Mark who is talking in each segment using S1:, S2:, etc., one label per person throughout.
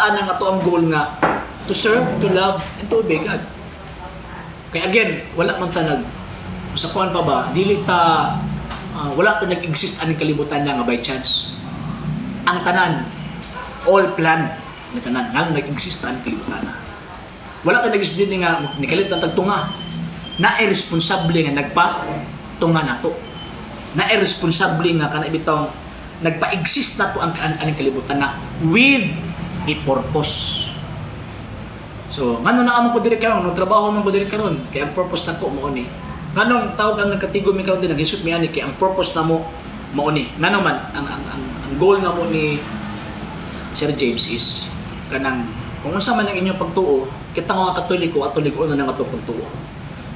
S1: makitaan ang ato ang goal nga to serve, to love, and to obey God. Kaya again, wala man ta sa kuan pa ba, dili ta wala ta nag-exist aning kalibutan nga by chance. Ang tanan all planned nga tanan nga nag-exist aning kalibutan. Wala ta nag-exist din nga nikalit na tagtunga. Na irresponsable nga nagpa-tunga nato. Na irresponsable nga kana bitaw nagpa-exist nato ang aning kalibutan na with a purpose. So, ngano na amon ko diri karon, trabaho man ko diri karon, kay ang purpose nako mao ni. Nganong tawag ang nagkatigo mi karon din nagisut mi ani kay ang purpose namo mao ni. Ngano man ang goal namo ni Sir James is kanang kung unsa man ang inyong pagtuo, kita nga Katoliko at tulig-on na nga pagtuo.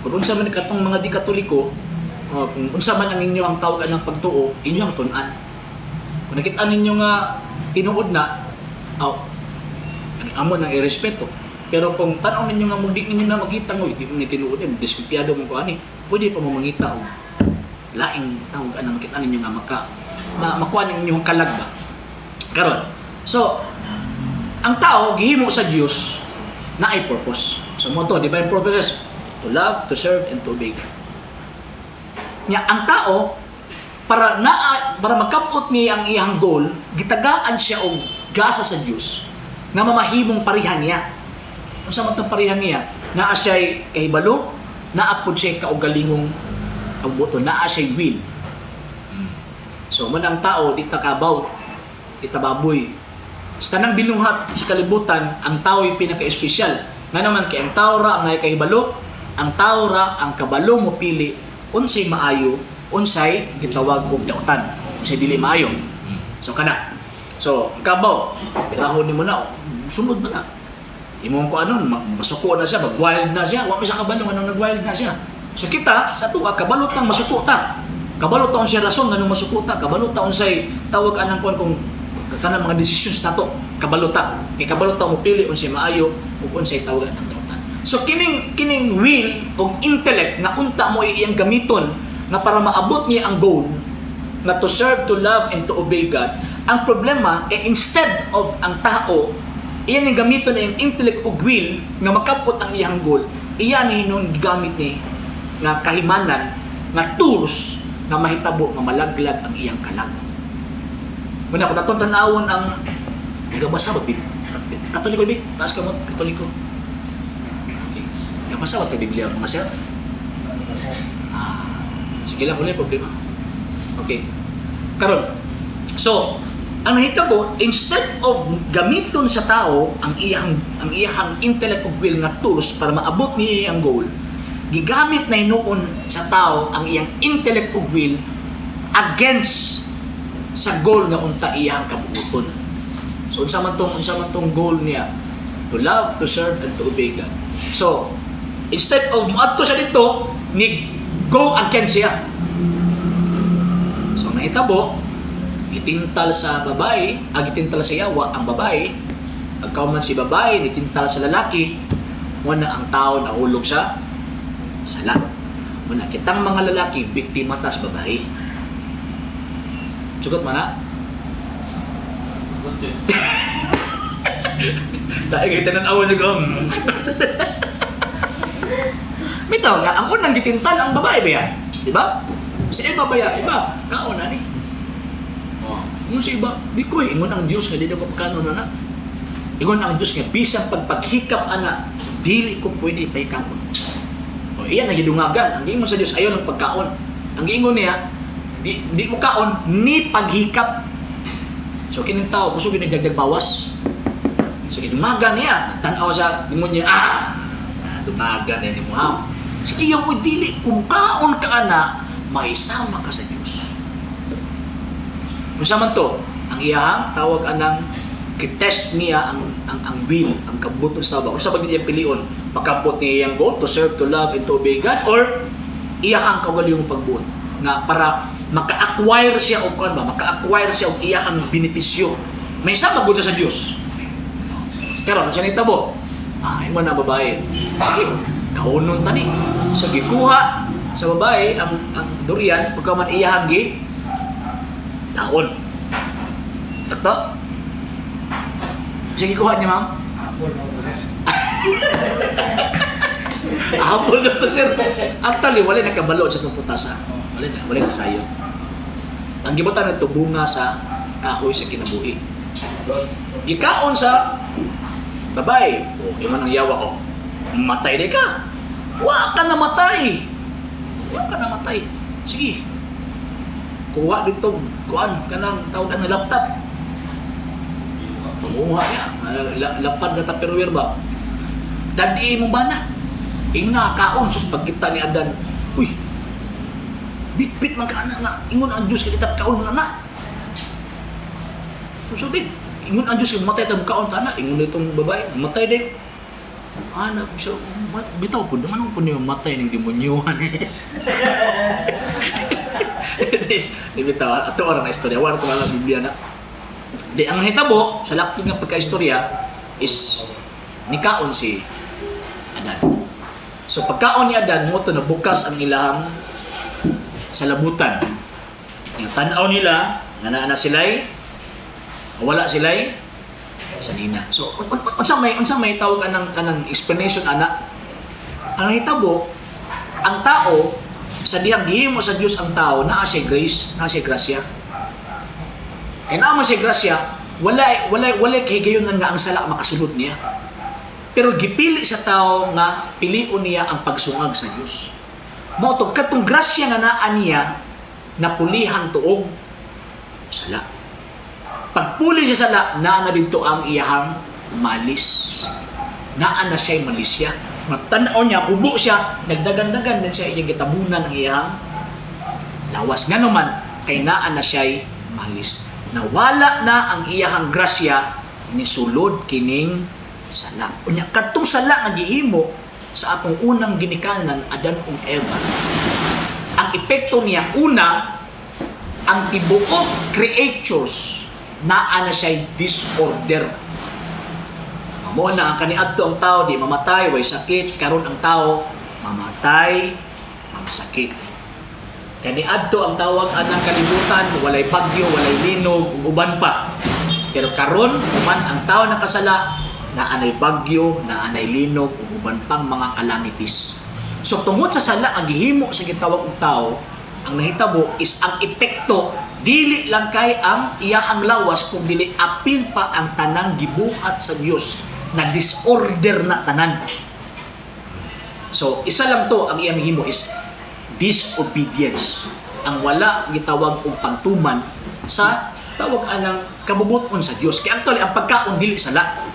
S1: Kung unsa man katong mga di Katoliko, kung unsa man ang inyo ang tawag ng pagtuo, inyo ang tun-an. Kung nakita ninyo nga tinuod na, amo nang irespeto. Pero kung tanaw ninyo nga mudi ninyo na makita ngo, di mo ni tinuod din, diskumpiyado mo ko ani, pwede pa mo mangita og laing tawag ana makita ninyo nga makuha ninyo ang kalag ba. Karon. So, ang tao gihimo sa Dios na ay purpose. So mo to, divine purposes, to love, to serve, and to obey God. Nya ang tao para makapot niya ang iyang goal, gitagaan siya og gasa sa Dios nga mamahimong parihan niya. Unsa man tong parihan niya? Naa siya kahibalo, naa pud siya kaugalingong kabuto, naa siya will. So man ang tao di ta kabaw, di ta baboy. Sa tanang binuhat sa kalibutan, ang tao ay pinaka-espesyal. Nga naman kay ang tao ra ang kahibalo, ang tao ra ang kabalo mo pili unsay maayo, unsay gitawag og dautan, unsay dili maayo. So kana. So kabaw, pirahon nimo na, sunod na na. Imong ko anon, masuko na siya, mag-wild na siya, wa mi sa kabalo anong nag-wild na siya. So kita sa tuwa kabalo tang masuko ta. Kabalo ta unsay rason nganong masuko ta, kabalo ta unsay tawag anang kuan kung kanang mga decisions nato, kabalo ta. Kay kabalo ta mo pili unsay maayo ug unsay tawag ang dautan. So kining will o intellect nga unta mo iyang gamiton na para maabot niya ang goal na to serve, to love, and to obey God. Ang problema instead of ang tao iyan ang gamiton na yung intellect o will nga makapot ang iyang goal, iyan ay nung gigamit ni nga kahimanan nga tools nga mahitabo nga malaglag ang iyang kalag. Muna kung natong tanawon ang nagabasa ba Katoliko ba? Taas ka mo, Katoliko. Okay. Nagabasa ba ito Biblia mga sir? Sige lang, wala yung problema. Okay. Karon. So, ang nahitabo, instead of gamiton sa tao ang iyang intellect of will nga tools para maabot niya ang goal, gigamit na noon sa tao ang iyang intellect of will against sa goal nga unta iyang kabuuton. So unsa man tong goal niya? To love, to serve, and to obey God. So, instead of moadto siya dito, ni go against siya. So nahitabo, gitintal sa babae, gitintal sa yawa ang babae, agkauman si babae, gitintal sa lalaki, muna ang tao nahulog sa sala. Muna kitang mga lalaki, biktima ta sa babae. Sugot man na? Dahil kita nang awa sa gom. Bitaw nga, ang unang gitintal ang babae ba yan? Diba? Sa iba ba yan? Iba, kaon na ni. Nung sa iba, di ko ingon ang Diyos nga di ko pagkano na. Ingon ang Diyos nga, bisang pagpaghikap ana, dili ko pwede pahikapon. Iyan ang gidungagan. Ang giingon sa Diyos, ayaw ng pagkaon. Ang giingon niya, di mo kaon, ni paghikap. So, kining tao, gusto ginagdagdag bawas. So, gidumagan niya. Tanaw sa demonyo niya, dumagan niya ni Muhammad. So, iyaw mo dili, kung kaon ka ana, maisama ka sa Diyos. Kung saman to, ang iyahang tawag anang kitest niya ang will, ang kabuton sa tao. Kung sa bagay niya pilion, makabot niya yung goal to serve, to love, and to obey God, or iyahang kagaling pagbuot nga para maka-acquire siya o kuan ba, maka-acquire siya og iyahang benepisyo. May isa magud sa Dios. Karon sa nitabo, ingon na babae. Kaunon tani. So gikuha sa babae ang durian pagka man iyahang gi taon. Sakto? Sige, kuha niya, ma'am.
S2: Apple mo po, sir.
S1: Apple na to, sir. Actually, wala nakabalo sa itong putasa. Wala kasayo. Ang gibutan nito bunga sa kahoy sa kinabuhi. Gikaon sa babae. O, yung manang yawa ko. Matay di ka. Wa ka namatay. Wa ka namatay. Sige. Kuha dito, kuan kanang tawag na laptop. Panguha niya. Lapad na tupperware ba? Dadi mo ba na? Ingna kaon sus pagkita ni Adan. Uy. Bit man ka na nga. Ingon ang Diyos kita kaon na na. So din. Ingon ang Diyos matay ta kaon ta na. Ingon itong babae, matay din. Anak, so bitaw po naman po niyo matay ng demonyuhan. Di bitaw ato orang na istorya. Wala to lang sa Biblia na. Di ang hitabo sa lakto nga pagka-istorya is nikaon si Adan. So pagkaon ni Adan mo to nabukas ang ilahang sa labutan. Yung tanaw nila nga naa sila'y wala sila'y sa nina. So unsa may tawag anang explanation ana? Ang hitabo ang tao sa diyang gihimo sa Dios ang tao naa siya grace, naa siya grasya. Kaya naman siya grasya, wala kahigayonan nga ang sala makasulod niya. Pero gipili sa tao nga pilion niya ang pagsungag sa Dios. Mao to katong grasya nga naa niya napulihan tuog sala. Pagpuli siya sala, naa na dito ang iyahang malis. Naa na siya'y malisya. Matanaw niya, hubo siya, nagdagan-dagan din siya iyang gitabunan ng iyahang lawas. Nga naman, kay naa na siya'y malis. Nawala na ang iyahang grasya, ni sulod kining sala. Unya, katong sala nga gihimo sa atong unang ginikanan, Adan ug Eva. Ang epekto niya, una, ang tibuok creatures naa na siya'y disorder. Amo na ang kaniadto ang tao di mamatay way sakit, karon ang tao mamatay magsakit. Kaniadto ang tawag anang kalibutan, walay bagyo, walay linog ug uban pa. Pero karon human ang tao nakasala, naanay bagyo, naanay linog ug uban pang mga calamities. So tungod sa sala ang gihimo sa gitawag og tao, ang nahitabo is ang epekto dili lang kay ang iyahang lawas kung dili apil pa ang tanang gibuhat sa Dios na disorder na tanan. So isa lang to ang iyang himo is disobedience. Ang wala gitawag og pagtuman sa tawag anang kabubuton sa Dios. Kaya actually ang pagkaon dili sala.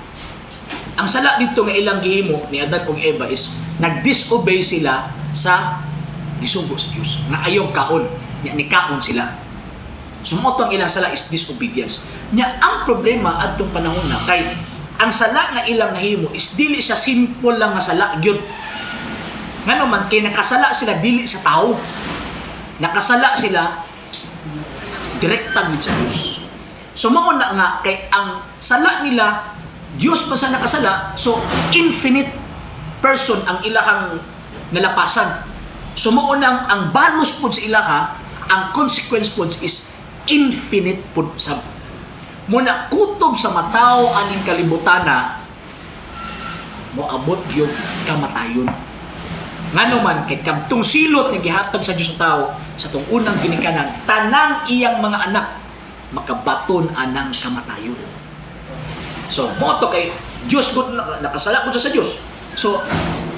S1: Ang sala dito nga ilang gihimo ni Adan ug Eva is nag-disobey sila sa gisugo sa Dios. Nga ayaw kaon, ni kaon sila. Sumot ang ilang sala is disobedience. Nya ang problema adtong panahon na kay ang sala nga ilang nahimo is dili sa simple lang nga sala gyud. Ngano man kay nakasala sila dili sa tao. Nakasala sila direkta gyud sa Dios. So mao na nga kay ang sala nila Dios pa sa nakasala, so infinite person ang ilahang nalapasan. So mao nang ang balos pud sa ilaha, ang consequence pud is infinite pud sa muna kutob sa mataw aning kalibutana moabot gyud kamatayon. Ngano man kay kadtong silot nga gihatag sa Dios sa tao sa tong unang ginikanan, tanang iyang mga anak makabaton anang kamatayon. So mo to kay Dios gud nakasala pud sa Dios. So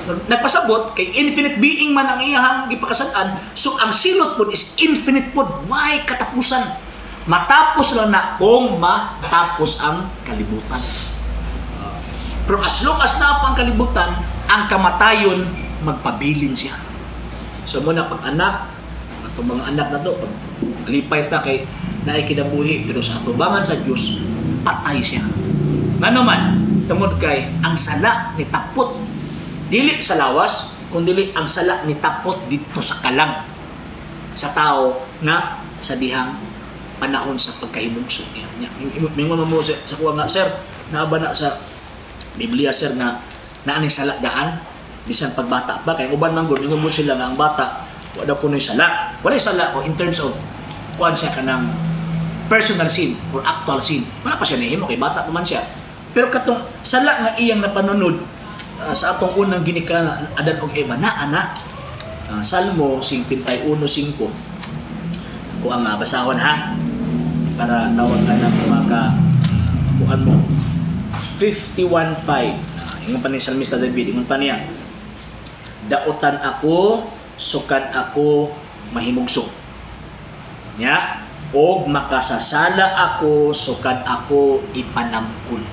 S1: nagpasabot kay infinite being man ang iyang gipakasad-an, so ang silot pud is infinite pud, way katapusan. Matapos lang na kung matapos ang kalibutan. Pero as long as na ang kalibutan, ang kamatayon magpabilin siya. So muna pag anak, atong mga anak na to, pag lipay ta kay naay kinabuhi, pero sa atubangan sa Dios, patay siya. Ngano man, tungod kay ang sala ni tapot dili sa lawas, kundi ang sala ni tapot dito sa kalang sa tao nga sa dihang panahon sa pagkahimugso niya. Mingon mo sa kuha nga, sir, naaba na sa Biblia, sir, na naani sala daan bisan pagbata pa kay uban man gud mingon mo sila nga ang bata wala po nay sala. Wala sala o in terms of kuan siya kanang personal sin or actual sin. Wala pa siya nahimo kay bata pa man siya. Pero katong sala nga iyang napanunod sa atong unang ginika Adan og Eva ana Salmo 51:5. Ako ang basahon ha para tawag ka na mga bukan mo 51:5. Ingon pa ni Salmista David, ingon pa niya, daotan ako, sukan ako mahimugso. Nya, og makasasala ako, sukan ako ipanamkon.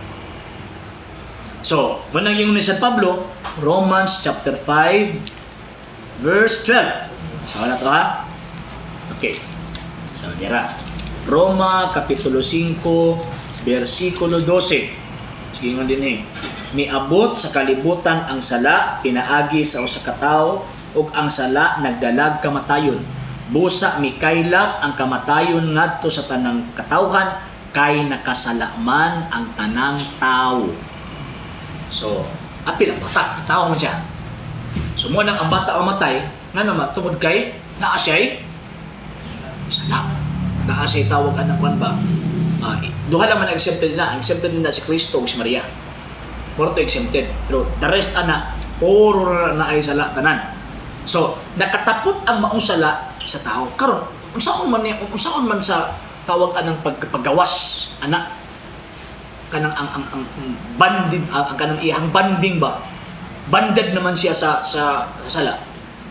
S1: So, muna yung ni San Pablo, Romans chapter 5, verse 12. Sawa na to ha? Okay. So, dira. Roma, kapitulo 5, versikulo 12. Sige nga din eh. Miabot sa kalibutan ang sala, pinaagi sa usa ka tawo, ug ang sala nagdalag kamatayon. Busa mikaylap ang kamatayon ngadto sa tanang katawhan, kay nakasala man ang tanang tawo. So, apil ang bata, tao man siya. So, mo nang ang bata mamatay, nga naman, tungod kay, naa siya'y sala. Naa siya'y tawag anang kwan ba? Duha lang man exempted na. Ang exempted na si Kristo ug si Maria. Puro to exempted. Pero the rest ana, puro na ay sala tanan. So, nakatapot ang maong sala sa tao. Karon, unsaon man sa tawag anang paggawas ana kanang ang banding ang kanang iyang banding ba, banded naman siya sa sala,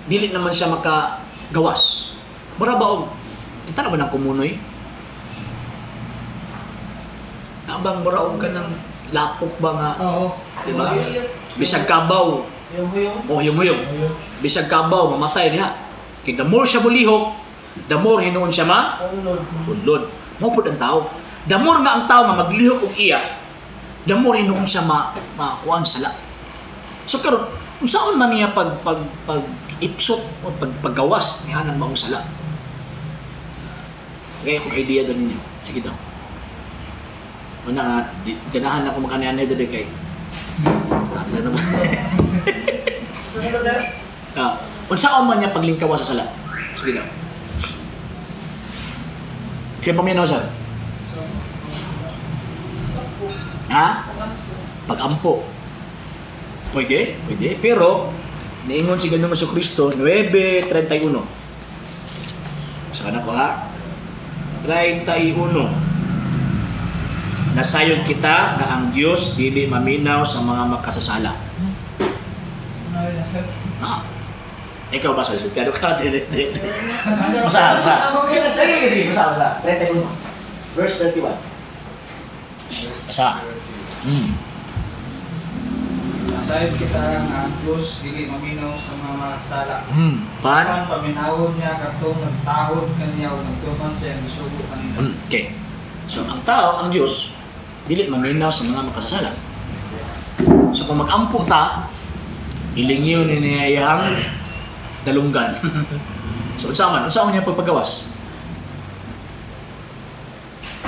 S1: dili naman siya makagawas. Mura ba og kita na ba ng kumunoy nabang mura og kanang lapok ba nga, di ba, bisag kabaw yung bisag kabaw mamatay diha. Kay the more siya bulihok, the more hinuon siya unlod. Mao pud ang tao. The more nga ang tao nga maglihok og iya, the more hinuon siya makuan sala. So karon, unsaon man niya pag ipsot o paggawas niya nang maong sala? Kaya kung idea doon ninyo. Sige daw. Una, ganahan ako makanianay doon kay. Ano naman? Unsaon man niya paglingkawas sa sala? Sige daw. Siya paminaw sir? Ha? Pag-ampo. Pwede. Pero, niingon si Ganoong Jesucristo, 9:31. Saan ako ha? 31. Nasayod kita na ang Diyos dili maminaw sa mga makasasala. Ikaw ba sa Pero ka? Masa. Sige. Masa. 31. Verse 31. Masa.
S2: Nasayod kita ang Diyos dili maminaw sa mga makasasala.
S1: Pan?
S2: Paminawon niya katong nagtahod kaniya o nagtuman siya ang isugo kanina.
S1: Okay. So, ang tao, ang Diyos, dili maminaw sa mga makasasala. So, kung mag-ampo ta, ilingyo ni niyayang dalunggan. So, unsaman niya pagpagawas?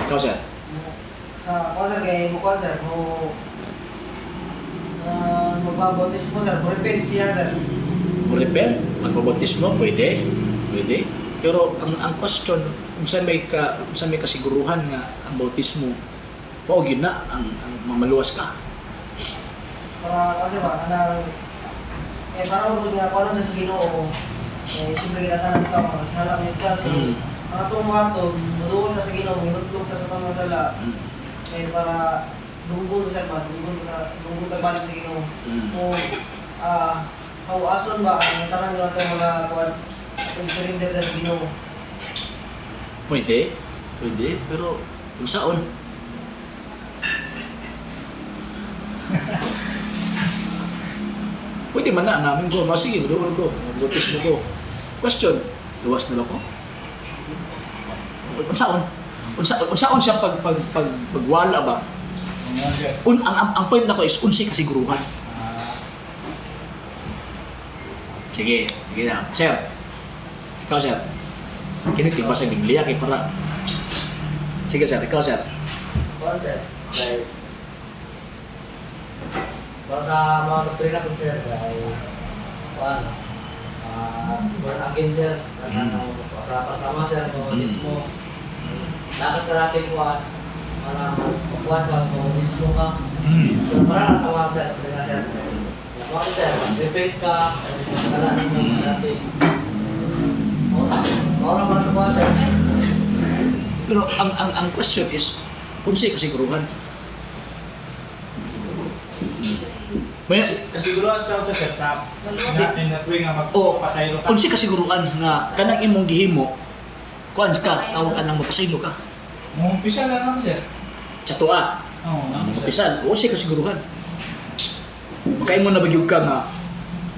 S1: Ikaw, sir?
S3: Sa sir, kay mo sir, magbabautismo sir, repent siya sir.
S1: Repent? Magbabautismo? Pwede. Pero ang question, kung saan may kasiguruhan nga ang bautismo, yun na, ang mamaluwas ka.
S3: Para kasi ba, para ubod nga, kung ano sa Ginoo, siyempre kita tanan ito, makasala mo yung kaso. Ang atong mga ito, maduol ka sa Ginoo, minutlog ka sa mga sala. Para dunggon ka ba, dunggon ka balik sa Ginoo. Kung kauason ba, ang tanan nyo natin mga kuwan, kung surrender na sa Ginoo.
S1: Pwede, pero kung saan? Pwede man na namin ko, sige, maduol ko, magbutis mo ko. Question, luwas na ko? Unsaon siya pagwala ba? Ang point na ko is unsay kasiguruhan. Sige na. Sir, ikaw sir. Kini tiba sa Biblia kay para. Sige sir, ikaw sir.
S4: Sir, sa mga doktrina po sir, ay born again sir, sa pasama sir, bautismo, nakasarating ko para magkuhan ka, bautismo ka, Pero para sa mga sir, mga sir. Mga sir, repent ka, kasalanan mo dati. Mga para sa mga sir.
S1: Pero ang question is, unsay kasiguruhan? May
S2: Kasiguruhan sa auto sir sa natin na tuwing nga
S1: o
S2: magpasaylo ka.
S1: unsay kasiguruhan nga kanang imong gihimo kuan ka tawag ka nang mapasaylo ka.
S2: Umpisa na lang sir.
S1: Sa tuwa.
S2: Oo.
S1: Mga pisal, unsay kasiguruhan? Makain mo na bagyog ka nga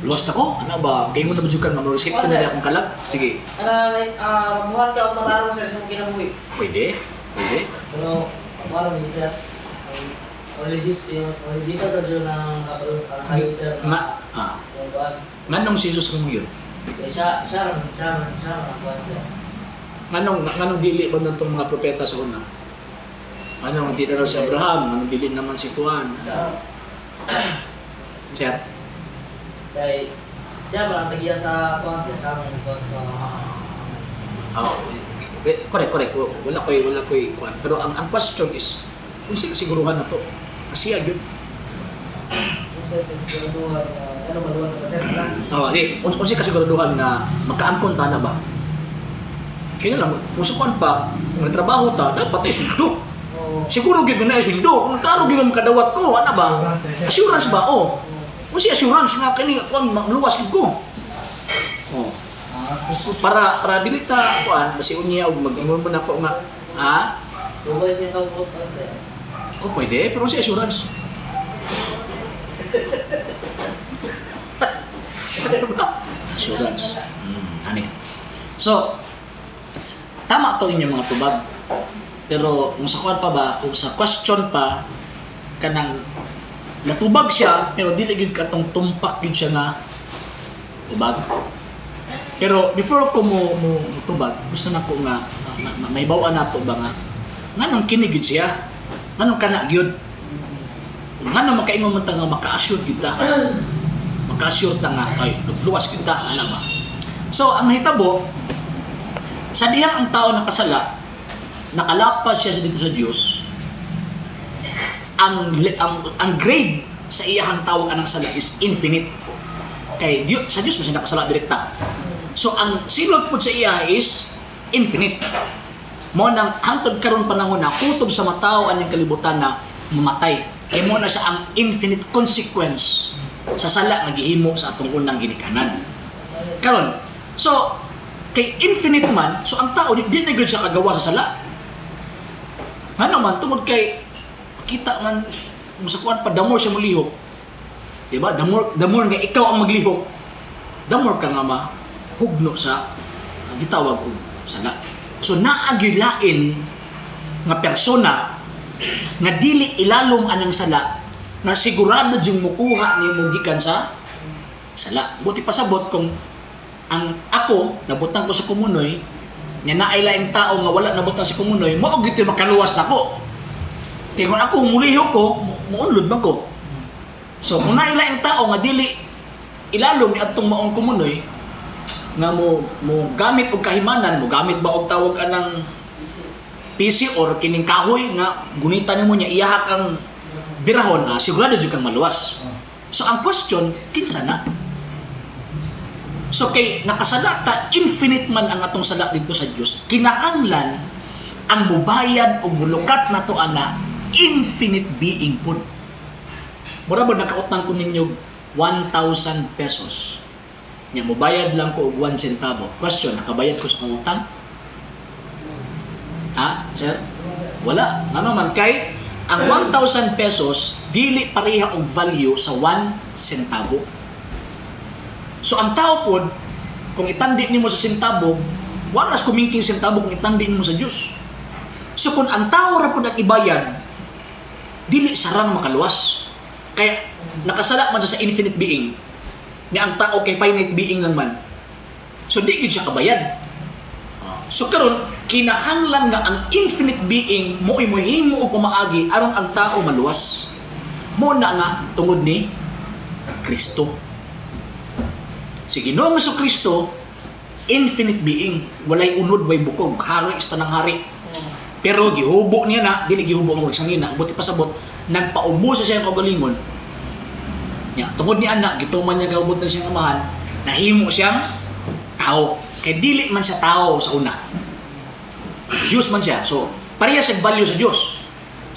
S1: luwas na ko? Ano ba? Kain mo na bagyog ka nga ma-receipt pa nila akong kalag? Sige.
S3: Magbuhat ka o matarong sir sa mga kinabuhi.
S1: Pwede. Pwede.
S4: Pero, para ni sir, religious sa Diyo ng kapalos para sa iyo sir. Yung kuwan.
S1: Nganong si Jesus mo yun?
S4: Siya ang kuwan sir.
S1: Nganong dili ba nitong mga propeta sa una? Nganong di na raw si Abraham? Nganong dili naman si Juan?
S4: Sa
S1: Sir?
S4: dahil siya ba ang tagiya sa kuwan sir, siya ang kuwan sa
S1: Oo. Correct. Wala ko'y kuan. Pero ang question is, unsay kasiguruhan na to? Kasi yun.
S3: Kung sir, siguraduhan na maluwas na sir.
S1: Unsay kasiguruhan na magkaangkon ta na ba? Kaya lang, kung sa kuan pa, kung nagtrabaho ta, dapat ay sweldo.
S3: Oo.
S1: Siguro gyud na ay sweldo. Kung nagkaro gyud ang kadawat ko, ano ba? Assurance ba? Oh. Kung si assurance nga kini kuan luwas gyud ko. Oh. Para dili ta kuan basi unya og mag-ingon mo na po nga
S4: subay niya itong kuwan sir.
S1: oh pwede pero si assurance. Assurance. Ani. So tama to inyong mga tubag. Pero kung sa kuan pa ba, kung sa question pa kanang natubag siya pero dili gyud katong tumpak gyud siya nga tubag. Pero before ko mo tubag, gusto na ko nga may bawaan nato ba nga nganong kini gyud siya? Nganong kana gyud? Nganong makaingon man ta nga maka-assure gyud ta? Maka-assure ta nga ay luwas gyud ta ana ba? So ang nahitabo sa dihang ang tao nakasala, nakalapas siya dito sa Dios. Ang grade sa iyahang tawag anang sala is infinite. Kay Dios sa Dios mo siya nakasala direkta. So ang silot po sa iya is infinite. Mo nang hangtod karon panahon na kutob sa matao aning kalibutan na mamatay. Kay mo na siya ang infinite consequence sa sala nga gihimo sa atong unang ginikanan. Karon, so kay infinite man, so ang tao di na gyud siya kagawa sa sala. Ano man tungod kay kita man sa kuan pa damor siya molihok. Diba? Damor nga ikaw ang maglihok. Damor ka nga mahugno sa gitawag og sala. So naagi lain nga persona nga dili ilalom anang sala na sigurado jung mukuha nimo gikan sa sala. Buti pasabot kung ang ako nabutang ko sa kumunoy nya naay laing tao nga wala nabutang sa kumunoy mao gid makaluwas nako. Kaya kung ako mulihok ko, muunlod man ko. So kung naay laing tao nga dili ilalom ni adtong maong kumunoy nga mo gamit og kahimanan, mo gamit ba og tawag anang PC or kining kahoy nga gunita nimo nya iyahak ang birahon, sigurado jud kang maluwas. So ang question, kinsa na? So kay nakasala ta infinite man ang atong sala dito sa Dios. Kinahanglan ang mubayad og mulukat nato ana infinite being pud. Mura ba nakautang ko ninyo 1,000 pesos. Nya mubayad lang ko og 1 centavo. Question, nakabayad ko sa pangutang? Sir? Wala. Ano man kay ang 1,000 pesos dili pareha og value sa 1 centavo. So ang tao pod kung itandi nimo sa sentabo, wala nas kumingking sentabo kung itandi nimo sa Dios. So kung ang tao ra pod ang ibayad, dili sarang makaluwas. Kaya nakasala man siya sa infinite being. Nga ang tao kay finite being lang man. So di gid siya kabayad. So karon kinahanglan nga ang infinite being mo himo og pamaagi aron ang tao maluwas. Mo na nga tungod ni Kristo. Si Ginoong Jesucristo, infinite being, walay unod, way bukog, hari sa tanang hari. Pero gihubo niya na, dili gihubo ang magsangina. Buti pasabot, nagpaubos sa siyang kagalingon. Nya tungod ni ana gituman niya gaubot na siyang amahan, nahimo siyang tao. Kay dili man siya tao sa una. Diyos man siya. So pareha siya value sa Diyos.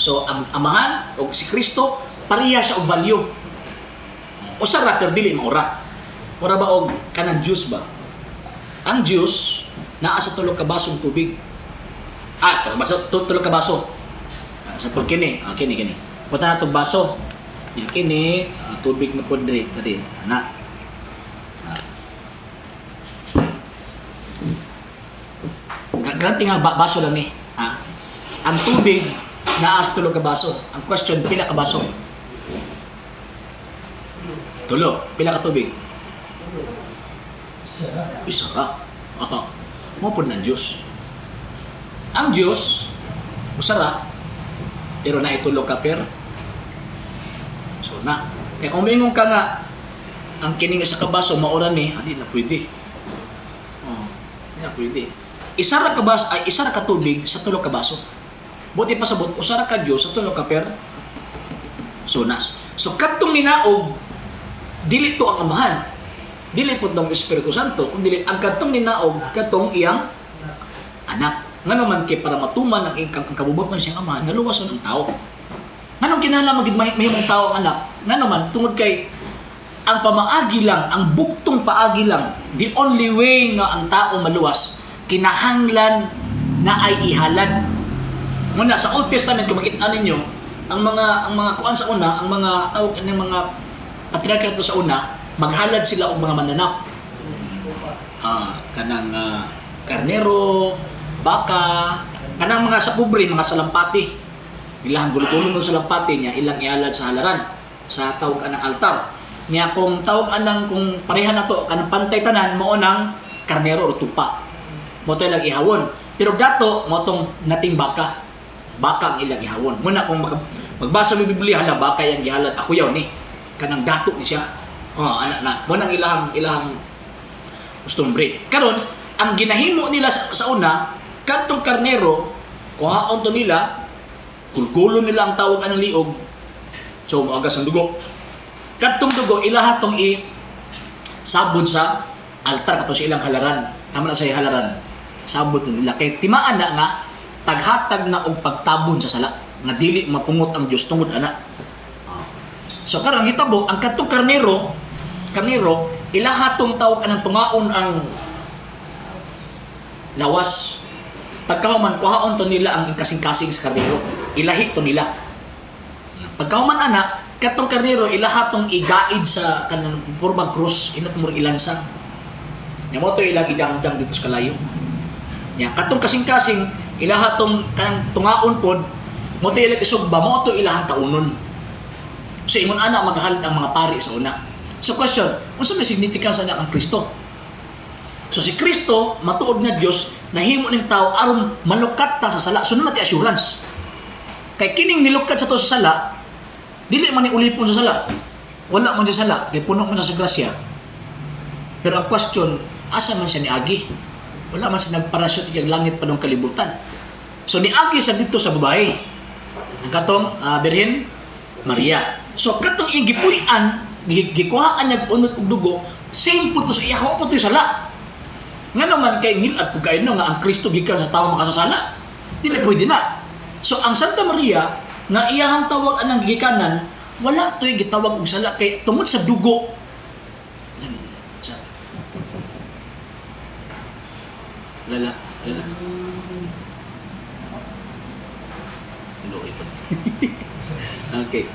S1: So ang amahan o si Kristo pareha siya og value. Usa ra pero dili maura. Ora ba og kanang Diyos ba? Ang Diyos naa sa tulo ka basong tubig. Tulo ka baso. Sa kini, kini. Punta na itong baso. Yan, kini, tubig na po diri. Ana. Ganti nga baso lang ni. Ang tubig, naas tulo ka baso. Ang question, pila ka baso? Tulo. Pila ka tubig? Isa ra. Mo po ng Diyos. Ang Diyos, usara, pero na itulog ka per. So na. Kaya kung mingon ka nga, ang kining sa kabaso, maura ni, hindi na pwede. Hindi na pwede. Isa ra ka baso, ay isa ra ka tubig sa tulog ka baso. Buti pa sabot, usara ka Diyos sa tulog ka per. Sunas. So katong ninaog, dili to ang amahan. Dili po tong Espiritu Santo, kundi ang katong ninaog, katong iyang anak. Nga naman kay para matuman ang kabubot ng siyang amahan, naluwas ng tao. Anong kinahanglan magid mahimong tao ang anak? Nga naman, tungod kay ang pamaagi lang, ang buktong paagi lang, the only way nga ang tao maluwas, kinahanglan na ay ihalad. Muna sa Old Testament kung makita ninyo, ang mga kuan sa una, ang mga tawag ng mga patriarka sa una, maghalad sila og mga mananap. Kanang karnero, baka, kanang mga sa pobre, mga salampati. Ilang gulutulong sa salampati niya, ilang ihalad sa halaran, sa tawag anang altar. Niya kung tawag anang kung pareha na to, kanang pantay tanan, mo nang karnero o tupa. Mo to ilang ihawon. Pero dato, mo tong nating baka. Baka ang ilang ihawon. Muna kung magbasa ng Biblia, hala, baka yung ihalad. Ako yaw ni. Kanang dato ni siya. Anak na. Mo nang ilahang ustombre. Karon, ang ginahimo nila sa una, katong karnero, kuhaon to nila, kulkulo nila ang tawag anong liog, so maagas ang dugo. Katong dugo, ilahat tong sabod sa altar, katong sa ilang halaran. Tama na sa halaran. Sabod nila. Kay timaan na nga, taghatag na og pagtabon sa sala, nga dili mapungot ang Diyos tungod ana. So karang hitabo, ang katong karnero, ilahat tong tawag anang tungaon ang lawas. Pagkahuman, kuhaon to nila ang kasing-kasing sa karnero. Ilahi to nila. Pagkahuman ana, katong karnero, ilahat tong igaid sa kanang purbang krus, inat mo ilansa. Nya mo to ilang idangdang dito sa kalayo. Nya katong kasing-kasing, ilahat tong kanang tungaon pod, mo to ilang isugba, mo to ilahang kaunon. So ingon ana maghalad ang mga pari sa una. So question, unsa may significance ana ang Kristo? So si Kristo, matuod nga Dios, nahimo ning tao aron malukat ta sa sala. Sunod natin assurance. Kay kining nilukat sa to sa sala, dili man ni ulipon sa sala. Wala man sa sala, kay puno man sa grasya. Pero ang question, asa man siya niagi? Wala man siya nagparasyon iyang langit pa ng kalibutan. So niagi sa dito sa babae. Ang katong Birhen Maria. So katong igipuy-an, gikuhaan niya unod og dugo, same po to sa iyaho po to sa sala. Nga naman kay ngilad po kayo nga ang Kristo gikan sa tao makasasala. Dili pwede na. So ang Santa Maria nga iyahang tawag anang gikanan, wala to'y gitawag og sala kay tungod sa dugo. Lala. Okay.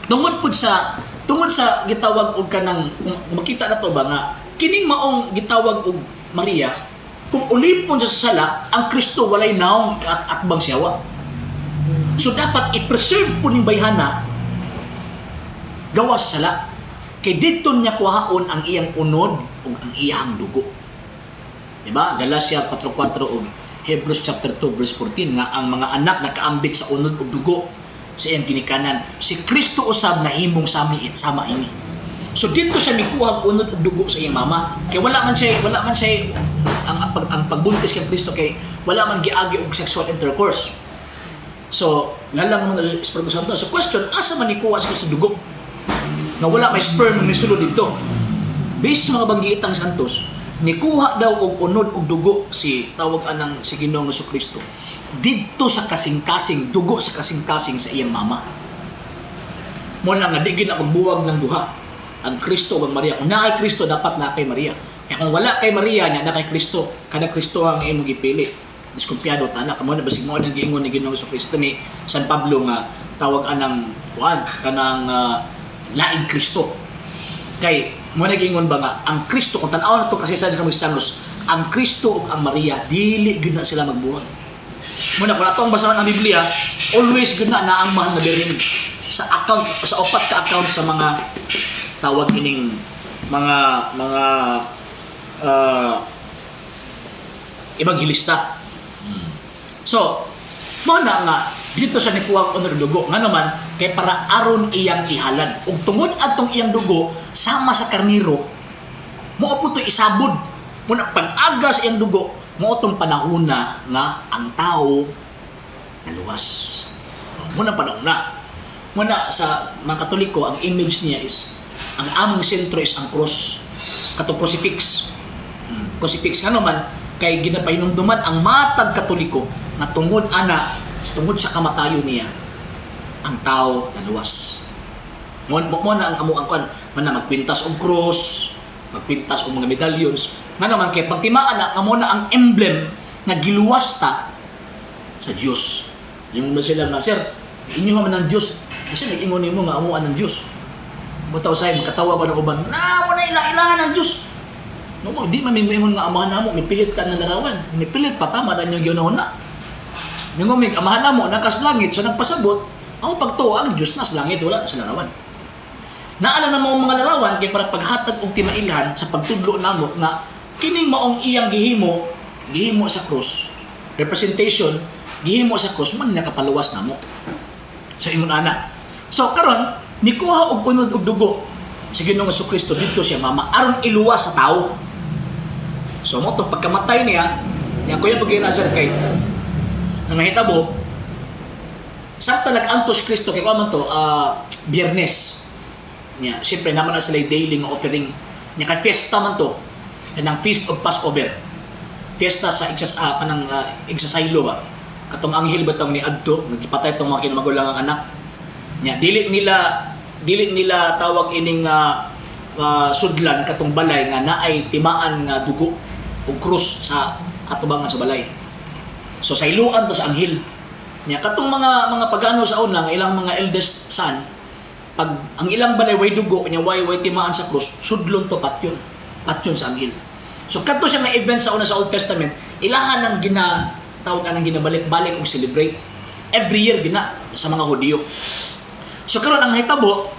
S1: Tungod sa gitawag og kanang kung makita na to ba nga kining maong gitawag og Maria, kung ulipon sa sala, ang Kristo walay naong atbang siyawa. So dapat i-preserve po ning bayhana gawas sala. Kay dito niya kuhaon ang iyang unod ug ang iyang dugo. Diba? Galatia 4:4 ug Hebrews chapter 2 verse 14 nga ang mga anak nakaambit sa unod ug dugo sa iyang ginikanan. Si Kristo usab nahimong sama ini. So dito siya mikuha unod og dugo sa iyang mama. Kay wala man siya ang pagbuntis kay Kristo kay wala man giagi og sexual intercourse. So, lalang naman ang Espiritu Santo. So, question, asa man ikuha sa Kristo dugo? Na wala may sperm ni sulod dito. Based sa mga banggitang santos, nikuha daw og unod og dugo si tawag anang si Ginoong Jesucristo didto sa kasing-kasing dugo sa kasing-kasing sa iyang mama. Mo na nga di gina magbuwag ng duha ang Kristo ug ang Maria. Kung naa kay Kristo dapat naa kay Maria. Kaya kung wala kay Maria nya na kay Kristo, kada Kristo ang imong gipili. Diskumpiyado ta na kamo na basig mo ang giingon ni Ginoong Jesucristo ni San Pablo nga tawag anang kuan kanang laing Kristo. Kay mo nagingon ba nga ang Kristo kung tan-aw nato kasi sa Kristiyanos, ang Kristo ug ang Maria dili gyud na sila magbuwag. Muna kung ato ang basahan ang Biblia, always gyud na ang mahal na birin sa account sa upat ka account sa mga tawag ining mga ebanghilista. So, mo na nga dito sa nikuwag unod dugo nga naman kay para aron iyang ihalad ug tungod atong iyang dugo sama sa karniro mo po to isabod muna pag-aga sa iyang dugo mo tong panahona nga ang tao naluwas muna panahona muna sa mga Katoliko ang image niya is ang among sentro is ang cross katong crucifix crucifix nga naman kay ginapahinumduman ang matag Katoliko nga tungod tungod sa kamatayon niya ang tao naluwas. Mo na ang amo ang kan man na magkwintas og cross, magkwintas og mga medallions. Nga naman kay pagtimaan na amo na ang emblem nga giluwas ta sa Dios. Yung ba sila na sir, inyo man ang Dios. Kasi nag-ingon nimo nga amo ang Dios. Butaw say makatawa pa ng uban. Na wala ilahan ang Dios. No mo di man mingon nga amahan namo, mipilit ka na larawan. Mipilit pa tama na yung ginahon na. Ningumig amahan namo nakas langit so nagpasabot ang pagtuo ang Dios nas langit wala na sa larawan. Naala na mo mga larawan kay para paghatag og timailhan sa pagtudlo namo nga kining maong iyang gihimo sa cross. Representation gihimo sa cross man nakapaluwas namo sa ingon ana. So karon nikuha og unod og dugo sa Ginoong Jesucristo dito siya mama aron iluwas sa tao. So mo to pagkamatay niya kuya pag-inasar kay nang mahitabo sakta nag-antos Kristo kay kuan man to Biyernes nya siyempre naman na sila daily nga offering nya kay fiesta man to kanang feast of Passover fiesta sa panang igsasaylo ba katong anghel batong ni adto nagipatay tong mga kinamagulang ang anak nya dili nila tawag ining sudlan katong balay nga naay timaan nga dugo ug krus sa atubangan sa balay. So sayloan to sa anghel. Nya katong mga pagano sa una nga ilang mga eldest son, pag ang ilang balay way dugo nya way timaan sa krus, sudlon to patyon. Patyon sa anghel. So kadto siya may event sa una sa Old Testament, ilahan ang tawag anang ginabalik-balik og celebrate every year gina sa mga Hudiyo. So karon ang hitabo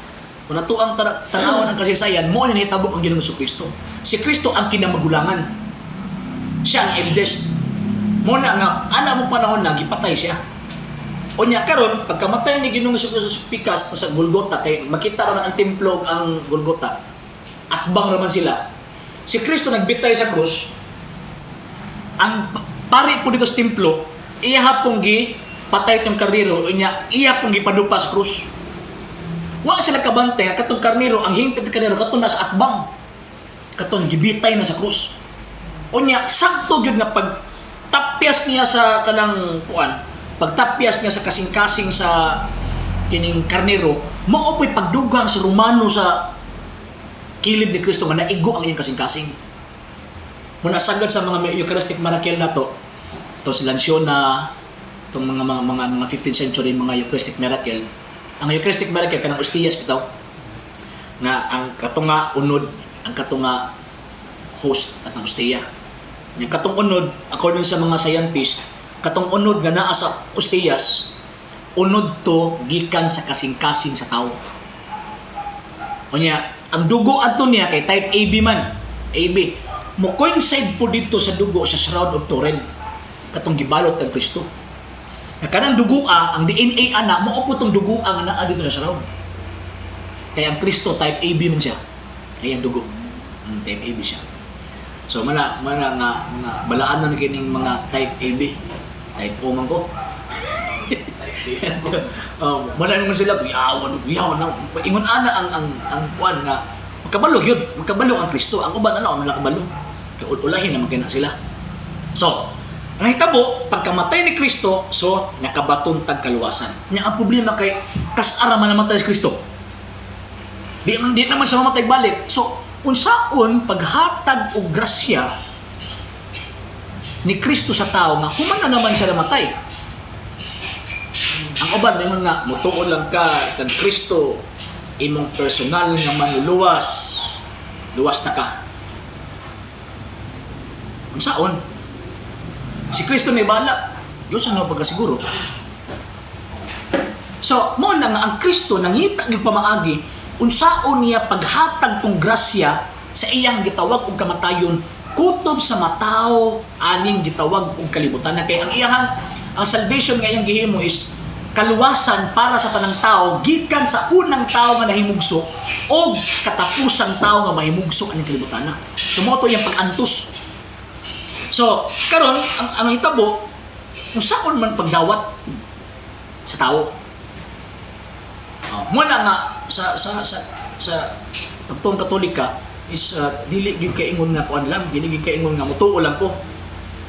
S1: kung nato ang tanawon ang kasaysayan mo ni hitabo ang Ginoong Jesucristo. Si Kristo ang kinamagulangan. Siya ang eldest. Muna nga, ana mo panahon na, gipatay siya. O niya, karon pagkamatay ni Ginoong Jesucristo pikas sa Golgota, kay makita naman ang templo ang Golgota, akbang naman sila. Si Kristo nagbitay sa krus, ang pari po dito sa templo, iya hapong patay itong karniro, o niya, iya pong gipadupa sa krus. Wa sila kabantay, katong karniro, ang hingpit ng karniro, katong nasa akbang, katong gibitay na sa krus. O niya, sakto yun nga pagtapyas niya sa kanang kuan, pagtapyas niya sa kasing-kasing sa kining karnero, maopoy pagdugang sa Romano sa kilid ni Kristo nga naigo ang iyang kasing-kasing. Muna sagad sa mga Eucharistic miracle na to silansiyona, itong mga 15th century mga Eucharistic miracle. Ang Eucharistic miracle kanang ostiyas bitaw nga ang katunga unod, ang katunga host at ang ostiya. Yung katong unod, according sa mga scientist, katong unod nga naa sa ostiyas, unod to gikan sa kasing-kasing sa tao. O niya, ang dugo ato niya kay type AB man, AB, mo coincide po dito sa dugo sa shroud of Turin, katong gibalot ng Kristo. Na kanang dugoa, ang DNA ana, mo po tong dugoa nga naa dito sa shroud. Kaya ang Kristo type AB man siya. Ay ang dugo. Type AB siya. So mana nga balaan na kining mga type AB. Type O man ko. Wala naman sila, uyawan na. Ingon ana ang kuan nga, magkabalo yun. Magkabalo ang Kristo. Ang uban ano, nakabalo. Ulahin naman kina sila. So, ang hitabo, pagkamatay ni Kristo, so, nakabaton tag kaluwasan. Nya ang problema kay, kasara man namatay si Kristo. Di naman siya mamatay balik. So, unsaon paghatag og grasya ni Kristo sa tao nga human na naman siya namatay. Ang uban naman nga mutuon lang ka kang Kristo imong personal nga manluluwas. Luwas na ka. Unsaon? Si Kristo ni bala. Diyos ano pagkasiguro. So, mo na nga ang Kristo nangita gyud pamaagi unsaon niya paghatag tong grasya sa iyang gitawag og kamatayon kutob sa matao aning gitawag og kalibutan. Kay ang ang salvation nga iyang gihimo is kaluwasan para sa tanang tao gikan sa unang tao nga nahimugso o katapusang tao nga mahimugso aning kalibutan. So mo to yung pag-antos. So karon ang hitabo kung saan man pagdawat sa tao. Mo na nga sa pagtuong Katolika is dili gyud kay ingon nga kuan lang, dili gyud kay ingon nga mutuo lang ko.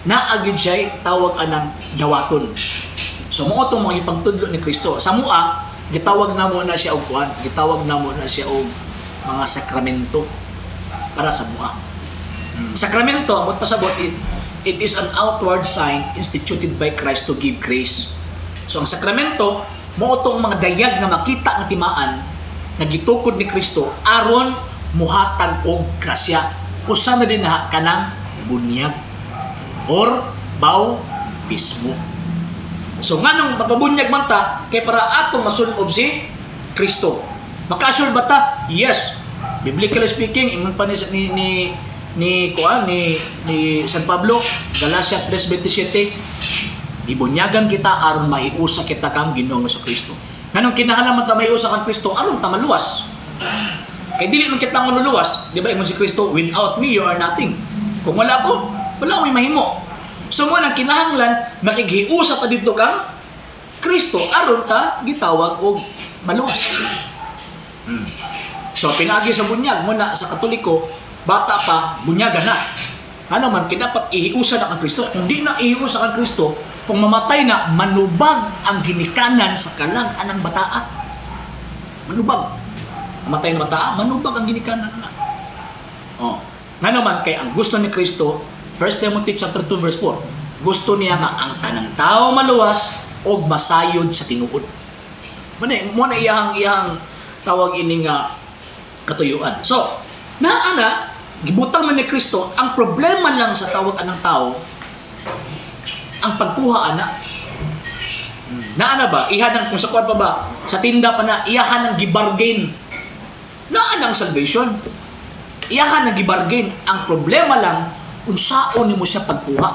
S1: Naa gyud siya tawag anang dawaton. So mo to mga ipagtudlo ni Kristo. Sa mua gitawag na mo na siya og kuan, gitawag na mo na siya og mga sakramento para sa mua. Sakramento amot pasabot it is an outward sign instituted by Christ to give grace. So ang sakramento mo tong mga dayag nga makita nga timaan nga gitukod ni Kristo aron muhatag og grasya kusa na din na kanang bunyag or bautismo. So nganong magpabunyag man ta kay para ato masulob si Kristo. Makasul ba ta? Yes. Biblically speaking, ingon pa ni San Pablo, Galacia 3:27, ibunyagan kita aron maiusa kita kang Ginoong Kristo. Nganong kinahanglan man ta maiusa kang Kristo aron ta maluwas. Kay dili man kita maluluwas, di ba ingon si Kristo, without me you are nothing. Kung wala ko, wala may mahimo. So mo nang kinahanglan makighiusa ta didto kang Kristo aron ta gitawag og maluwas. So pinagi sa bunyag mo na sa Katoliko, bata pa bunyagan na. Ano man dapat ihiusa na kang Kristo. Kung di na ihiusa kang Kristo, kung mamatay na, manubag ang ginikanan sa kalang anang bataa. Manubag. Mamatay na bataa, manubag ang ginikanan na. Oh. Nga naman kay ang gusto ni Kristo, 1 Timothy chapter 2 verse 4, gusto niya nga ang tanang tao maluwas og masayod sa tinuod. Mo na iyang tawag ini nga katuyuan. So, naana gibutang man ni Kristo, ang problema lang sa tawag anang tao ang pagkuha ana. Naana ba ihanang kung sa kuan pa ba sa tinda pa na iyahan ang gibargain. Naana ang salvation. Iyahan ang gibargain. Ang problema lang kung saan mo siya pagkuha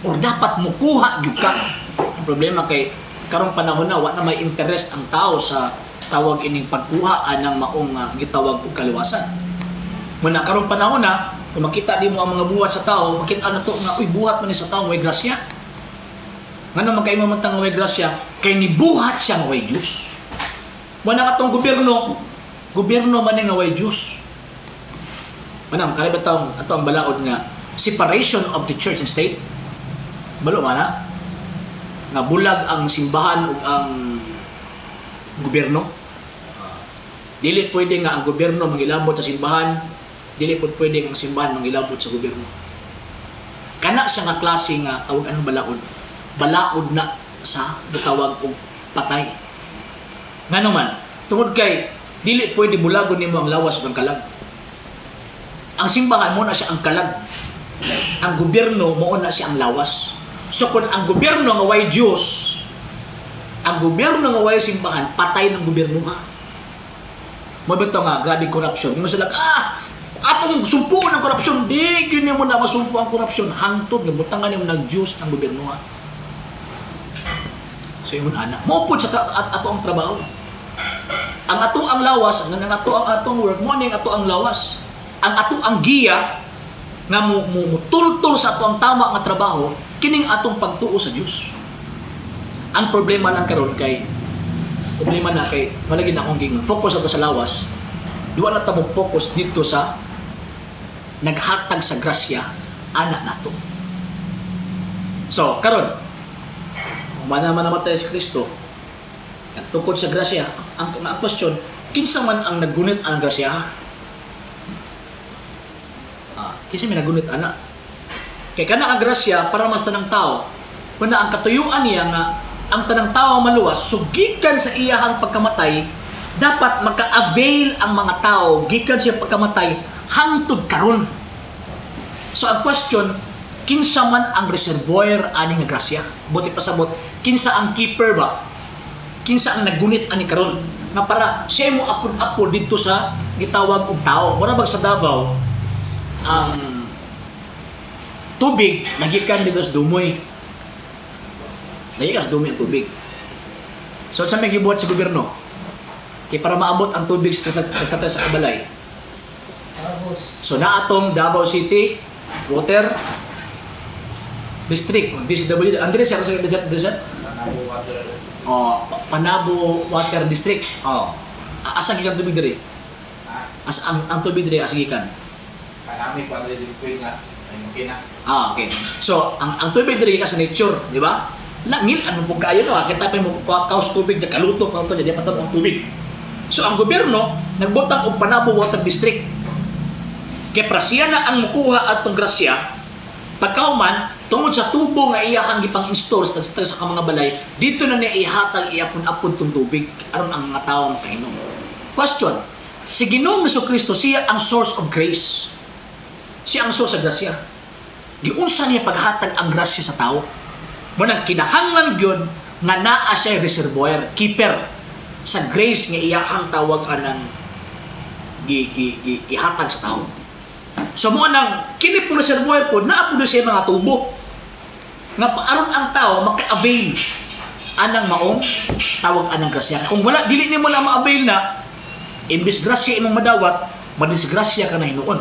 S1: o dapat mo kuha gyud ka. Ang problema kay karong panahon na wa na may interest ang tao sa tawag ining pagkuha anang maong gitawag og kaliwasan. Muna karong panahon na kung makita di mo ang mga buhat sa tao, makita na to nga uy buhat man ni sa tao way grasya. Ngano magkaingon man tang way grasya kay ni buhat siya nga way Dios. Muna katong gobyerno man nga way Dios. Manang kalibataw ato ang balaod nga separation of the church and state. Balo man na nga bulag ang simbahan ug ang gobyerno. Dili pwede nga ang gobyerno mangilabot sa simbahan, dili pud pwede ang simbahan mangilabot sa gobyerno. Kana siya nga klase nga tawag anong balaod. Balaod na sa gitawag og patay. Ngano man, tungod kay dili pwede bulagon nimo ang lawas ug ang kalag. Ang simbahan mo na siya ang kalag. Ang gobyerno mo na siya ang lawas. So kung ang gobyerno nga way Dios, ang gobyerno nga way simbahan, patay ng gobyerno nga. Mo bito nga grabe corruption. Yung sila atong sumpo ng corruption, di gyud mo na masumpo ang corruption hangtod nga butangan nimo nag Dios ang gobyerno nga. So ingon ana, mo pud sa ato ang trabaho. Ang ato ang lawas, ang ato ang atong work, mo ning ato ang lawas. Ang ato ang giya nga mutultol sa ato ang tama nga trabaho kining atong pagtuo sa Dios. Ang problema lang karon kay malagi na akong ging focus ato sa lawas. Duwa na ta mo focus dito sa naghatag sa grasya ana nato. So, karon man namatay si Kristo at tungkol sa grasya, ang question, kinsa man ang naggunit ang grasya? Kinsa man nagunit ana? Kay kana ang grasya para mas tanang tao, kuna ang katuyuan niya nga ang tanang tao maluwas, so gikan sa iyahang pagkamatay, dapat maka-avail ang mga tao gikan sa pagkamatay hangtod karon. So ang question, kinsa man ang reservoir ani nga grasya? Buti pasabot, kinsa ang keeper ba? Kinsa ang nagunit ani karon? Nga para siya mo apod dito sa gitawag og tao. Mura bag sa Davao, ang tubig nagikan dito sa dumoy. Nagikan sa dumoy ang tubig. So sa may gibuhat sa gobyerno, kay para maabot ang tubig sa kabalay. So naatong Davao City Water District, DCW, Andres, ako sa desert? Panabo Water District. Asa gikan tubig diri? Ang tubig diri asa gikan?
S2: Kanami pa rin liquid nga. Ay makina.
S1: Okay. So, ang tubig diri ka sa nature, di ba? Langil ano po kayo no, kita pa mo kaos tubig na kaluto pa to, di pa ang tubig. So, ang gobyerno nagbutang og Panabo Water District. Kaya prasya na ang mukuha atong grasya pagkauman tungod sa tubo nga iyahang gipang-install sa mga balay, dito na niya ihatag iapon-apon tong tubig aron ang mga tawo makainom. Question: si Ginoong Jesucristo siya ang source of grace. Siya ang source sa grasya. Giunsa niya paghatag ang grasya sa tao? Munang kinahanglan gyud nga naa siya reservoir, keeper sa grace nga iyahang tawag anang ihatag sa tao. So mo nang kini po reservoir po naa po siya mga tubo nga aron ang tao maka-avail anang maong tawag anang grasya. Kung wala dili nimo na ma-avail na, imbis grasya imong madawat, madisgrasya ka na hinuon.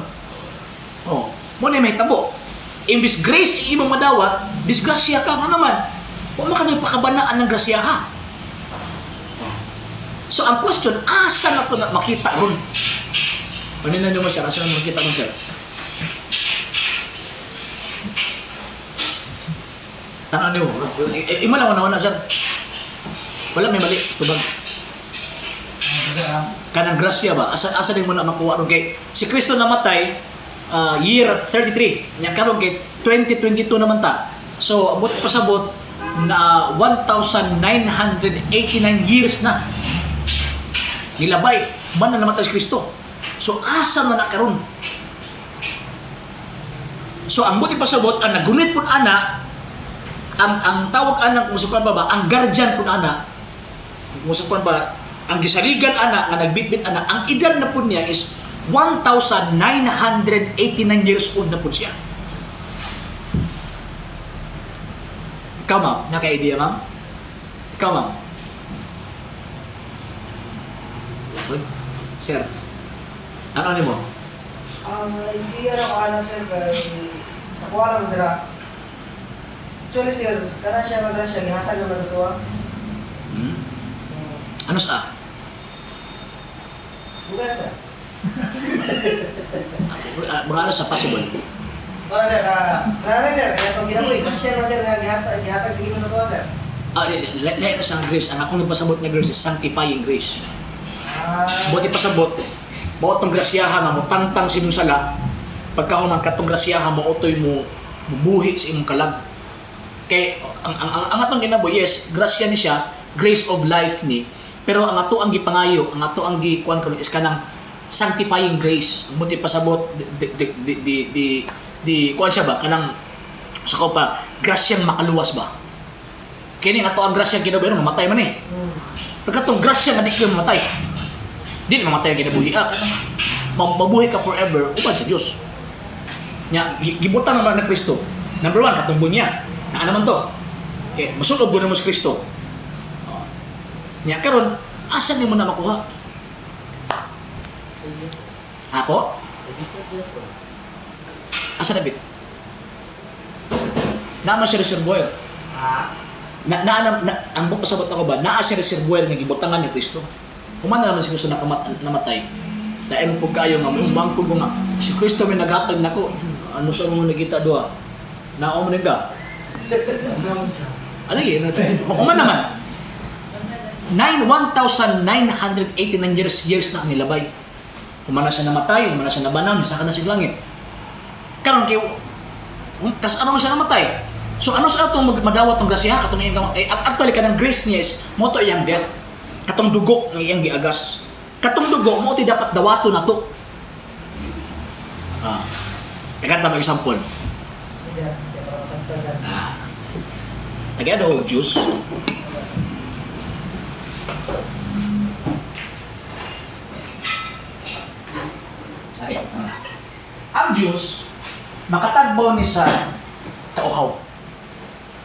S1: Mo na may tabo. Imbis grace imong madawat, disgrasya ka nga naman. Wa man kanay pakabanaan ng grasya ha. So ang question, asa na to na makita ron? Paninan nyo mo sir, asa na makita ron sir? Tanong niyo, ima lang na sir. Wala may mali, tubag. Kanang grasya ba? Asa din mo na makuha ron kay si Kristo namatay year 33. Nya karon kay 2022 naman ta. So abot pasabot na 1989 years na. Gilabay man na namatay si Kristo. So asa na karon? So ang buti pasabot ang nagunit pud ana ang tawag ana kung sukan ba ang guardian pud ana. Kung sukan ba ang gisaligan ana nga nagbitbit ana, ang edad na pud niya is 1989 years old na pud siya. Ikaw ma'am, naka-idea ma'am? Ikaw ma'am? Sir, ano ni mo?
S3: Hindi ano sir, sa kuha lang sir. Actually sir, kana siya nga grasya, gihatag naman sa tuwa.
S1: Ano sa?
S3: Bukan sir.
S1: Mga ano sa possible?
S3: Para sir, kaya sir, kaya itong ginapoy, grasya naman sir, nga gihatag sa Ginoo sa tuwa sir.
S1: Lahat na siyang grace. Ang akong nagpasabot na grace is sanctifying grace. Buti pasabot, mo itong grasyahan mo tangtang sinusala, pagkahuman katong grasyahan mo utoy mo buhi sa imong kalag. Kay ang atong ginaboy, yes, grasya ni siya, grace of life ni, pero ang ato ang gipangayo, ang ato ang gikuan karon is kanang sanctifying grace. Buti pasabot di kuan siya ba kanang sa ko pa grasyang makaluwas ba. Kini ato ang grasya ginaboy mamatay man eh. Pagkatong grasya nga di kayo mamatay. Di na mamatay ang ginabuhi mabuhi ka forever uban sa Dios. Nya gibutan naman ng Kristo. Number 1, katong bunya. Na naman to. Okay, masulob mo na mo sa Kristo. Nya karon asa nimo na makuha? Ako? Asa na bit? Naman si reservoir. ang pasabot ako ba, naa si reservoir nga gibutangan ni Kristo. Humana naman si Kristo namatay. Dahil po kayo nga, yung bangko ko nga, si Kristo may naghatag nako. Ano sa mga nakita doa? Naom rin ka? Alagi, human naman. 1,989 years na ang nilabay. Humana siya namatay, humana siya nabanam, saka na siya langit. Karon kayo, kas ano man siya namatay? So ano sa atong madawat ng grasya katong iyang actually kanang grace niya is mo to iyang death. Katong dugo ng iyang giagas. Katong dugo mo ti dapat dawato na to. Tagat na example.
S3: Sir, para sample sir.
S1: Taga daw juice. Ay. Ang juice makatagbaw ni sa kauhaw.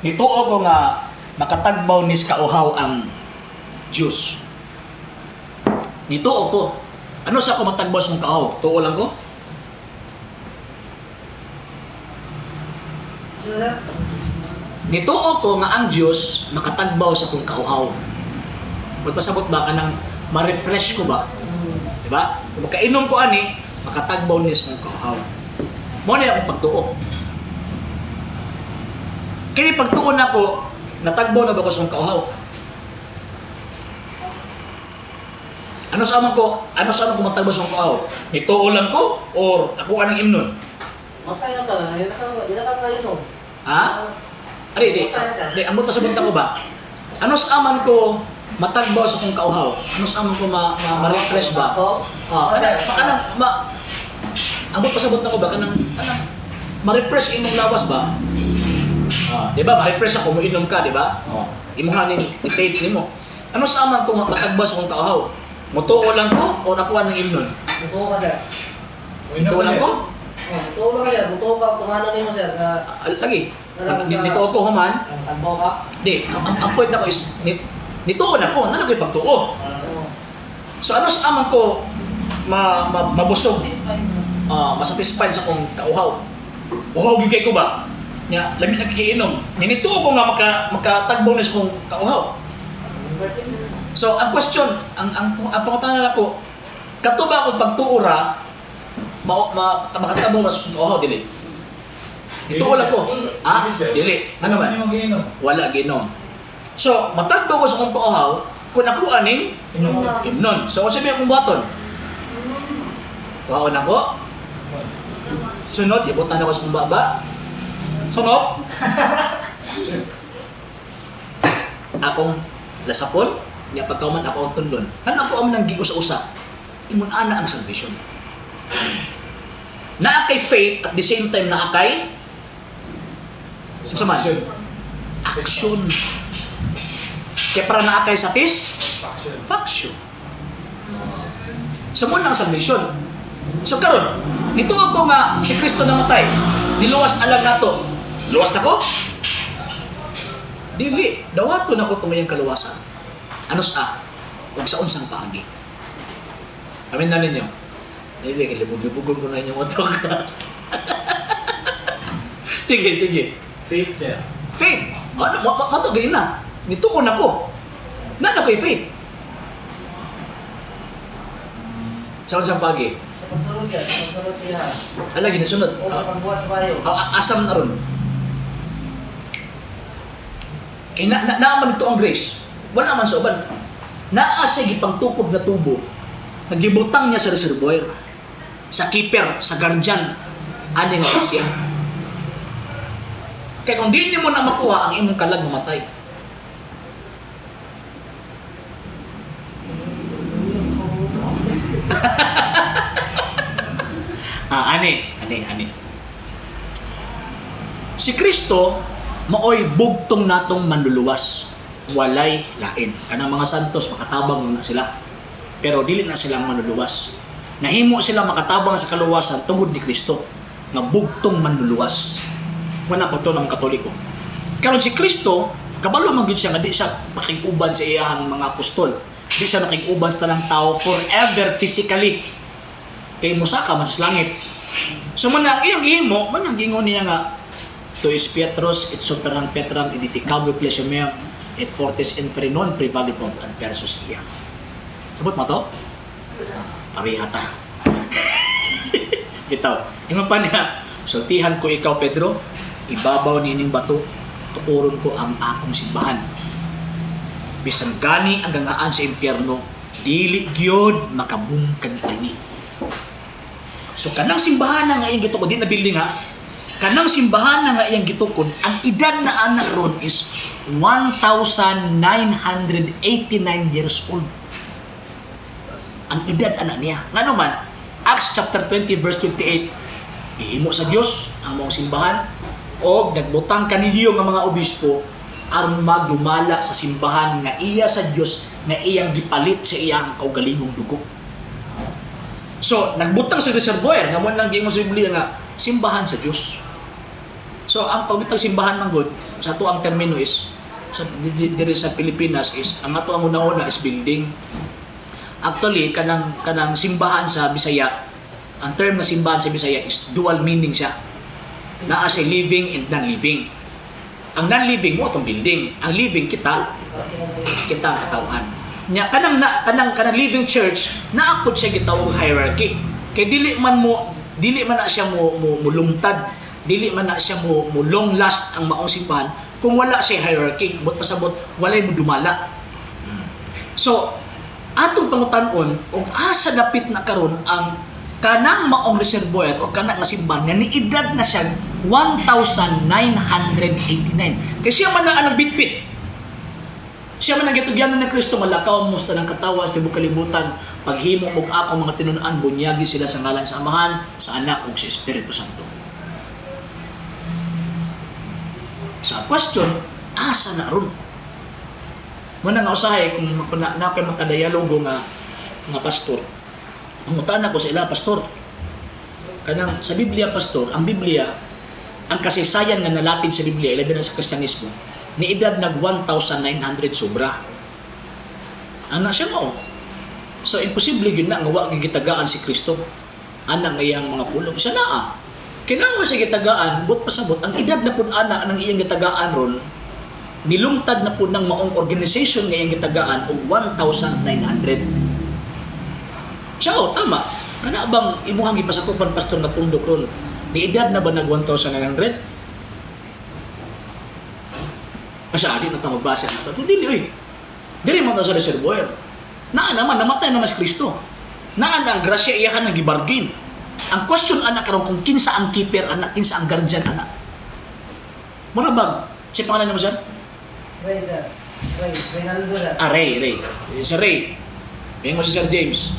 S1: Nituo ko nga makatagbaw ni sa kauhaw ang juice. Nituo ko. Ano sa ako matagbaw sa kauhaw? Tuo lang ko?
S3: Sir,
S1: Nituo ko nga ang Diyos makatagbaw sa kong kauhaw. Magpasabot ba ka nang ma-refresh ko ba? Diba? Kung makainom ko ani, makatagbaw niya sa kong kauhaw. Mo na akong pagtuo. Kini pagtuo na ko, natagbaw na ba ko sa kong kauhaw? Ano sa aman ko matagbaw sa kong kauhaw? Nituo lang ko or ako anang imnon?
S4: Matay na ka, hindi na ka kayo.
S1: Ha? Di, amot pasabot ako ba? Ano sa aman ko matagbaw sa kong kauhaw? Ano sa aman ko ma-refresh ba? Amot pasabot ako ba? Kanang ma-refresh imong lawas ba? Di ba? Ma-refresh ako, inom ka, di ba? Imuhanin, i-take nimo. Ano sa aman ko matagbaw sa kong kauhaw? Mutuo lang ko o nakuha ng imnon?
S3: buto ka sir.
S1: Mutuo lang ko?
S3: Buto ka sir, buto ka kung ano nimo sir.
S1: Lagi. Nito ako human.
S4: Tagbaw ka?
S1: Di, ang point ako is, nituo na ko, nalagay pagtuo. So ano sa aman ko mabusog, masatisfied sa kong kauhaw. Uhaw gigay ko ba? Nya, lamin nagkikiinom. Nituo ko nga makatagbaw na sa kong kauhaw. So ang question, ang pangutangan ako, kato ba akong pagtuura, makatagbaw na sa kong kauhaw, dili? Ito lang ko. Dili. Ano man? Wala ginom. So, matagbaw ko sa kong kauhaw, kung ako aning imnon. So, kung sabi akong baton, kuhaon ako. Sunod, ibutan ako sa kong baba. Sunod. Akong lasapon, niya pagkauman ako ang tundon. Ano ako ang nang giusa-usa? Imun ana ang salvation. Naakay faith at the same time naakay saman? Action. Kaya para naakay satisfaction. So muna ang salvation. So karon, nito ako nga si Kristo namatay. Niluwas alam nato. Luwas na ko? Dili. Dawato na ko tumayang kaluwasan. Ano sa? Huwag sa unsang paagi. Amin na ninyo. Dili, kilibog-libogon ko na inyong otok. Sige.
S2: Faith, sir.
S1: Faith. Mato ganyan na. Nituon ako. Na ko'y faith. Sa unsang pagi.
S3: Sa pagsunod sir, sa pagsunod siya.
S1: Alagi na sunod.
S3: O sa pagbuhat sa bayo.
S1: Asam na ron. Kaya naaman ito ang grace. Wala man sa uban. Naasa gipang tukob na tubo. Nagibutang niya sa reservoir. Sa keeper, sa guardian. Ani nga siya. Kaya kung di mo na makuha, ang imong kalag mamatay. Ani. Si Kristo, maoy bugtong natong manluluwas. Walay lain. Kanang mga santos, makatabang na sila. Pero dili na silang manluluwas. Nahimo sila makatabang sa kaluwasan tungod ni Kristo. Nga bugtong manluluwas. Wala pa ito ng Katoliko. Karon si Kristo, kabalo magiging siya nga di siya makig-uban sa iyahang mga apostol. Di siya nakig-uban sa talang tao forever physically. Kay musaka mas langit. So manang iyang gihimo, manang gingon niya nga Tuis Petrus, et superam Petram, edificabo ecclesiameum, et fortis inferi non prevalibunt ad versus iya. Sabot mo to? Parihata. Bitaw. Ingon pa niya, sultihan ko ikaw, Pedro, ibabaw nining bato, tukuron ko ang akong simbahan. Bisan gani ang gangaan sa impyerno, dili gyud makabungkag ani. So kanang simbahan na nga iyang gitukod, di na building ha, kanang simbahan na nga iyang gitukod, ang edad na anak ron is 1,989 years old. Ang edad anak niya. Nga naman, Acts chapter 20 verse 28, ihimo sa Dios ang mong simbahan o nagbutang kanilyo nga mga obispo aron magdumala sa simbahan nga iya sa Dios nga iyang gipalit sa iyang kaugalingong dugo. So, nagbutang sa reservoir nga mo lang giingon sa Biblia nga simbahan sa Dios. So, ang pagbutang simbahan man gud sa ato ang termino is sa diri sa Pilipinas is ang ato ang una-una is building. Actually, kanang simbahan sa Bisaya, ang term na simbahan sa Bisaya is dual meaning siya. Naa siya living and non-living. Ang non-living mo itong building. Ang living kita ang katawhan. Nya kanang living church, naapod siya gitawag hierarchy. Kay dili man na siya mo lumtad, dili man na siya mo long last ang maong simbahan kung wala siya hierarchy. Bot pasabot walay mo dumala. So, atong pangutan-on og asa dapit na karon ang kanang maong reservoir o kanang nga simbahan nga niedad na siya 1,989. Kaya siya man na ang nagbitbit. Siya man ang gitugyanan ng Kristo, malakaw mo sa tanang katawas, tibok kalibutan, paghimo og ako mga tinun-an, bunyagi sila sa ngalan sa Amahan, sa Anak ug sa Espiritu Santo. Sa question, asa na ron? Muna nga usahay kung napay makadayalogo nga pastor. Ang utana ko sa ila pastor. Kanang sa Biblia pastor, ang Biblia ang kasaysayan nga nalapid sa Biblia ilabi na sa Kristyanismo ni edad nag 1,900 sobra. Ana siya mao. So imposible gyud na nga wa gitagaan si Kristo. Ana nga iyang mga pulong siya naa. Kinahanglan siya gitagaan but pasabot ang edad na pud ana nang iyang gitagaan ron nilungtad na po ng maong organization ngayong gitagaan og 1,900. Ciao, tama. Kana bang imuhang ipasakupan pastor na pundok ron? Ni edad na ba nag 1,900? Adi na ta magbasa na ito. Dili, oy. Dili man ta sa reservoir. Naa naman, namatay naman si Kristo. Naa na ang grasya iyahan ng gibargain. Ang question anak karon kung kinsa ang keeper anak, kinsa ang guardian anak. Mura bag, si pangalan mo sir?
S3: Ray, sir. Reynaldo, sir.
S1: Ray. Si Ray. Ngayon mo si Sir James.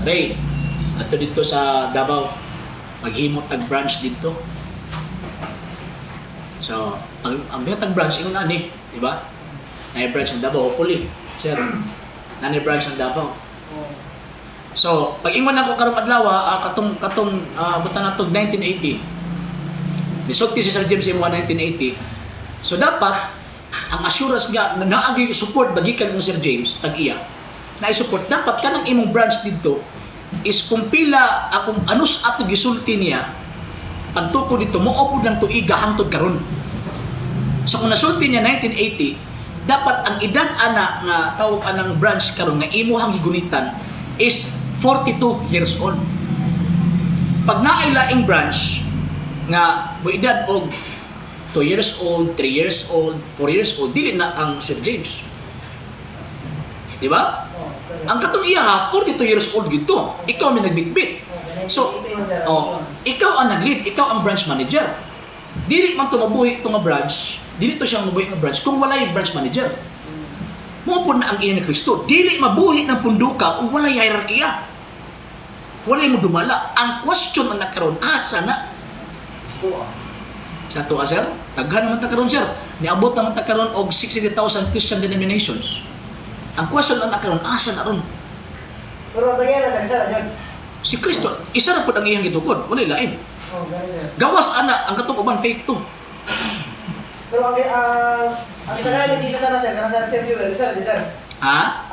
S1: Ray, ato dito sa Davao. Maghimot tag-branch dito. So, ang tag branch, ingon na ni, di ba? Na-branch ang Davao, hopefully. Sir, na-branch ang Davao. So, pag ingon ako karong adlaw, katong butan nato 1980. Nisulti si Sir James imo 1980. So, dapat ang assurance nga na naagi support bagikan ng Sir James tag-iya na i-support dapat kanang imong branch dito is kung pila akong anus ato gisulti niya pagtuko dito mo upod lang tuiga hangtod karon. So kung nasulti niya 1980 dapat ang edad ana nga tawag anang branch karon nga imuhang gigunitan is 42 years old. Pag naay laing branch nga mo edad og 2 years old, 3 years old, 4 years old, dili na ang Sir James. Di ba? Ang katong iya ha, 42 years old gito. Ikaw may nagbitbit. So, ikaw ang nag-lead, ikaw ang branch manager. Dili man to mabuhi itong branch, dili to siyang mabuhi ng branch kung wala yung branch manager. Mupod na ang iya ni Kristo. Dili mabuhi ng punduka kung wala yung hierarkiya. Wala mo dumala. Ang question na nagkaroon, asa na? Sa to sir, taghan naman ta karon sir. Niabot naman ta karon og 60,000 Christian denominations. Ang question na nakaroon, asa na ron?
S3: Pero tagay na sa isa
S1: Si Kristo, isa na po ang iyang gitukod, wala lain.
S3: gani, sir.
S1: Gawas ana, ang katong uban fake to.
S3: Pero ang tagay ni Jesus sana, sir, kana sir viewer, sir, sir.
S1: Ha?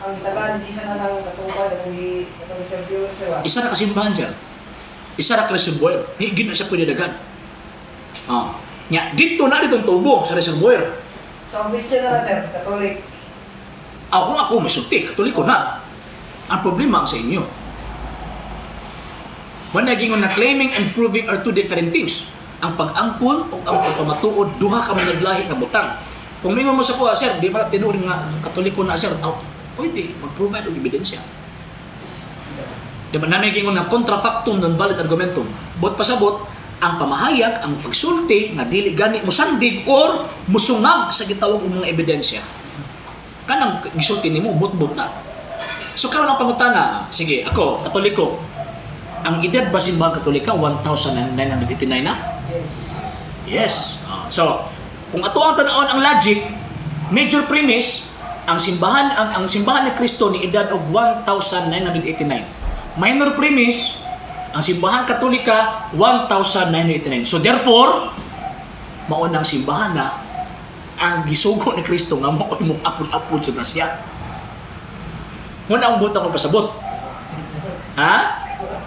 S3: Ang tagay ni Jesus sana ang katuban katong sir viewer, sir.
S1: Isa na kasimbahan sir. Isa na Christian boy. Di gid na siya pwede dagan. Nya dito na ditong tubo sa reservoir.
S3: So, ang Christian na sir, Catholic.
S1: Kung ako masulti, Katoliko na. Ang problema ang sa inyo. When naging na claiming and proving are two different things. Ang pag-angkon o ang pagpamatuod, duha ka man naglahi na butang. Kung mingon mo sa kuha, sir, di ba tinuring nga Katoliko na, sir, pwede, mag-provide og ebidensya. Di ba, nanay na contrafactum non-valid argumentum. Bot pasabot, ang pamahayag, ang pagsulti, nga dili gani musandig or musungag sa gitawag ng mga ebidensya. Kanang gisulti nimo, bot-bot na. So karon ang pangutana, sige, ako, Katoliko, ang edad ba simbahan Katolika 1989 na? Yes. So, kung ato ang tanawon ang logic, major premise, ang simbahan ni Kristo ni edad og 1989. Minor premise, ang simbahan Katolika 1989. So therefore, mao nang simbahan na ang gisugo ni Kristo nga mao imong apod-apod sa grasya. Muna ang butang ko pasabot. Ha?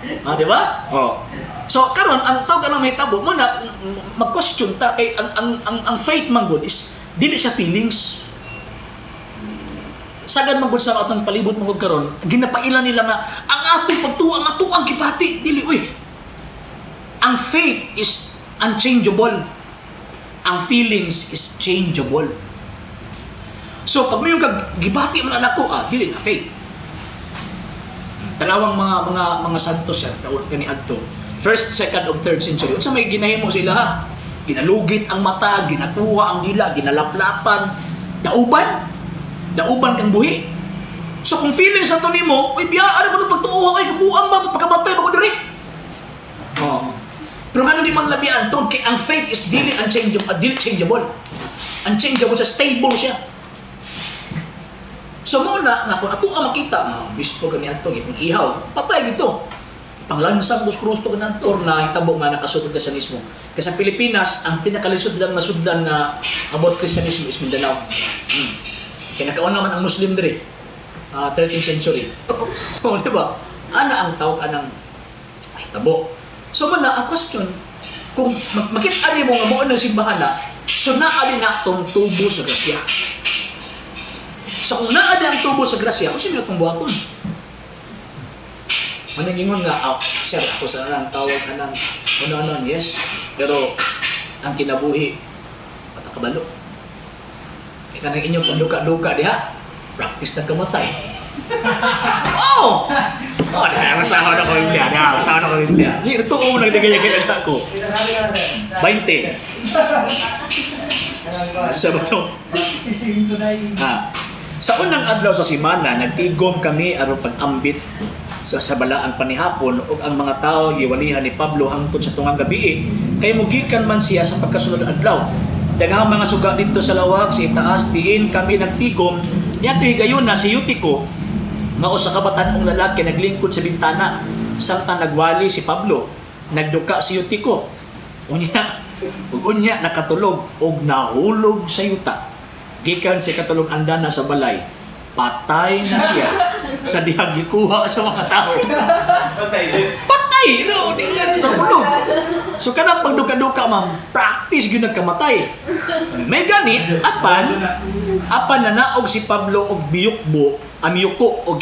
S1: Di ba? Oh. So karon ang tawag anong may tabo mo na mag-question ta kay ang faith man good is dili sa feelings. Sagad man gud sa atong palibot mo karon, ginapailan nila nga ang atong pagtuwa nga tuang gipati dili uy. Ang faith is unchangeable. Ang feelings is changeable. So pag mayon kag gibati man anak ko, dili na faith. Talawang mga santos sir, tawag kani adto. First, second, ug third century. Unsa may ginahimo sila ha? Ginalugit ang mata, ginakuha ang dila, ginalaplapan, dauban kang buhi. So kung feelings ato nimo, oy biyaan ko pagtuo ay kabuang ba pagkamatay ba ko diri? Pero ngano di man labian tong kay ang faith is dili changeable. Unchangeable sa stable siya. So muna nga kung ato ang makita, bispo kani ato gitong ihaw, patay gito. Panglansang dos krusto ka ng or na hitabo nga nakasutod Kristiyanismo. Kasi sa Pilipinas, ang pinakalisod lang na sudlan nga about Kristiyanismo is Mindanao. Kaya nakaon naman ang Muslim diri, 13th century. Di ba? Ana ang tawag anang hitabo. So man ang question, kung makita mo nga mo ng simbahan na, so naa din na itong tubo sa grasya. So kung naa din ang tubo sa grasya, kung sino itong buhaton? Managingon nga, sir, ako sa nang tawag anang ano, yes. Pero ang kinabuhi, patakabalo. Kaya kanang inyong panduka-duka diha, practice na kamatay. Oh, masahod ako yung liya. Masahod ako yung liya. Hindi, ito mo nagdagay-dagay ang ako. 20. Sa ito. Sa unang adlaw sa simana, nagtigom kami aron pag-ambit sa balaang panihapon ug ang mga tao giwalihan ni Pablo hangtod sa tungang gabi kay mugikan man siya sa pagkasunod adlaw. Daghang mga suga dito sa lawak sa itaas diin kami nagtigom niya higayon na si Eutico mao sa kabatan-ong lalaki naglingkod sa bintana samtang nagwali si Pablo. Nagduka si Eutico unya nakatulog ug nahulog sa yuta. Gikan si katulog andana sa balay, patay na siya sa dihang gikuha sa mga tao. Patay! No, di yan nahulog. So kanang pagduka-duka ma'am, practice gyud nagkamatay. May gani, apan na naog si Pablo og amiyuko og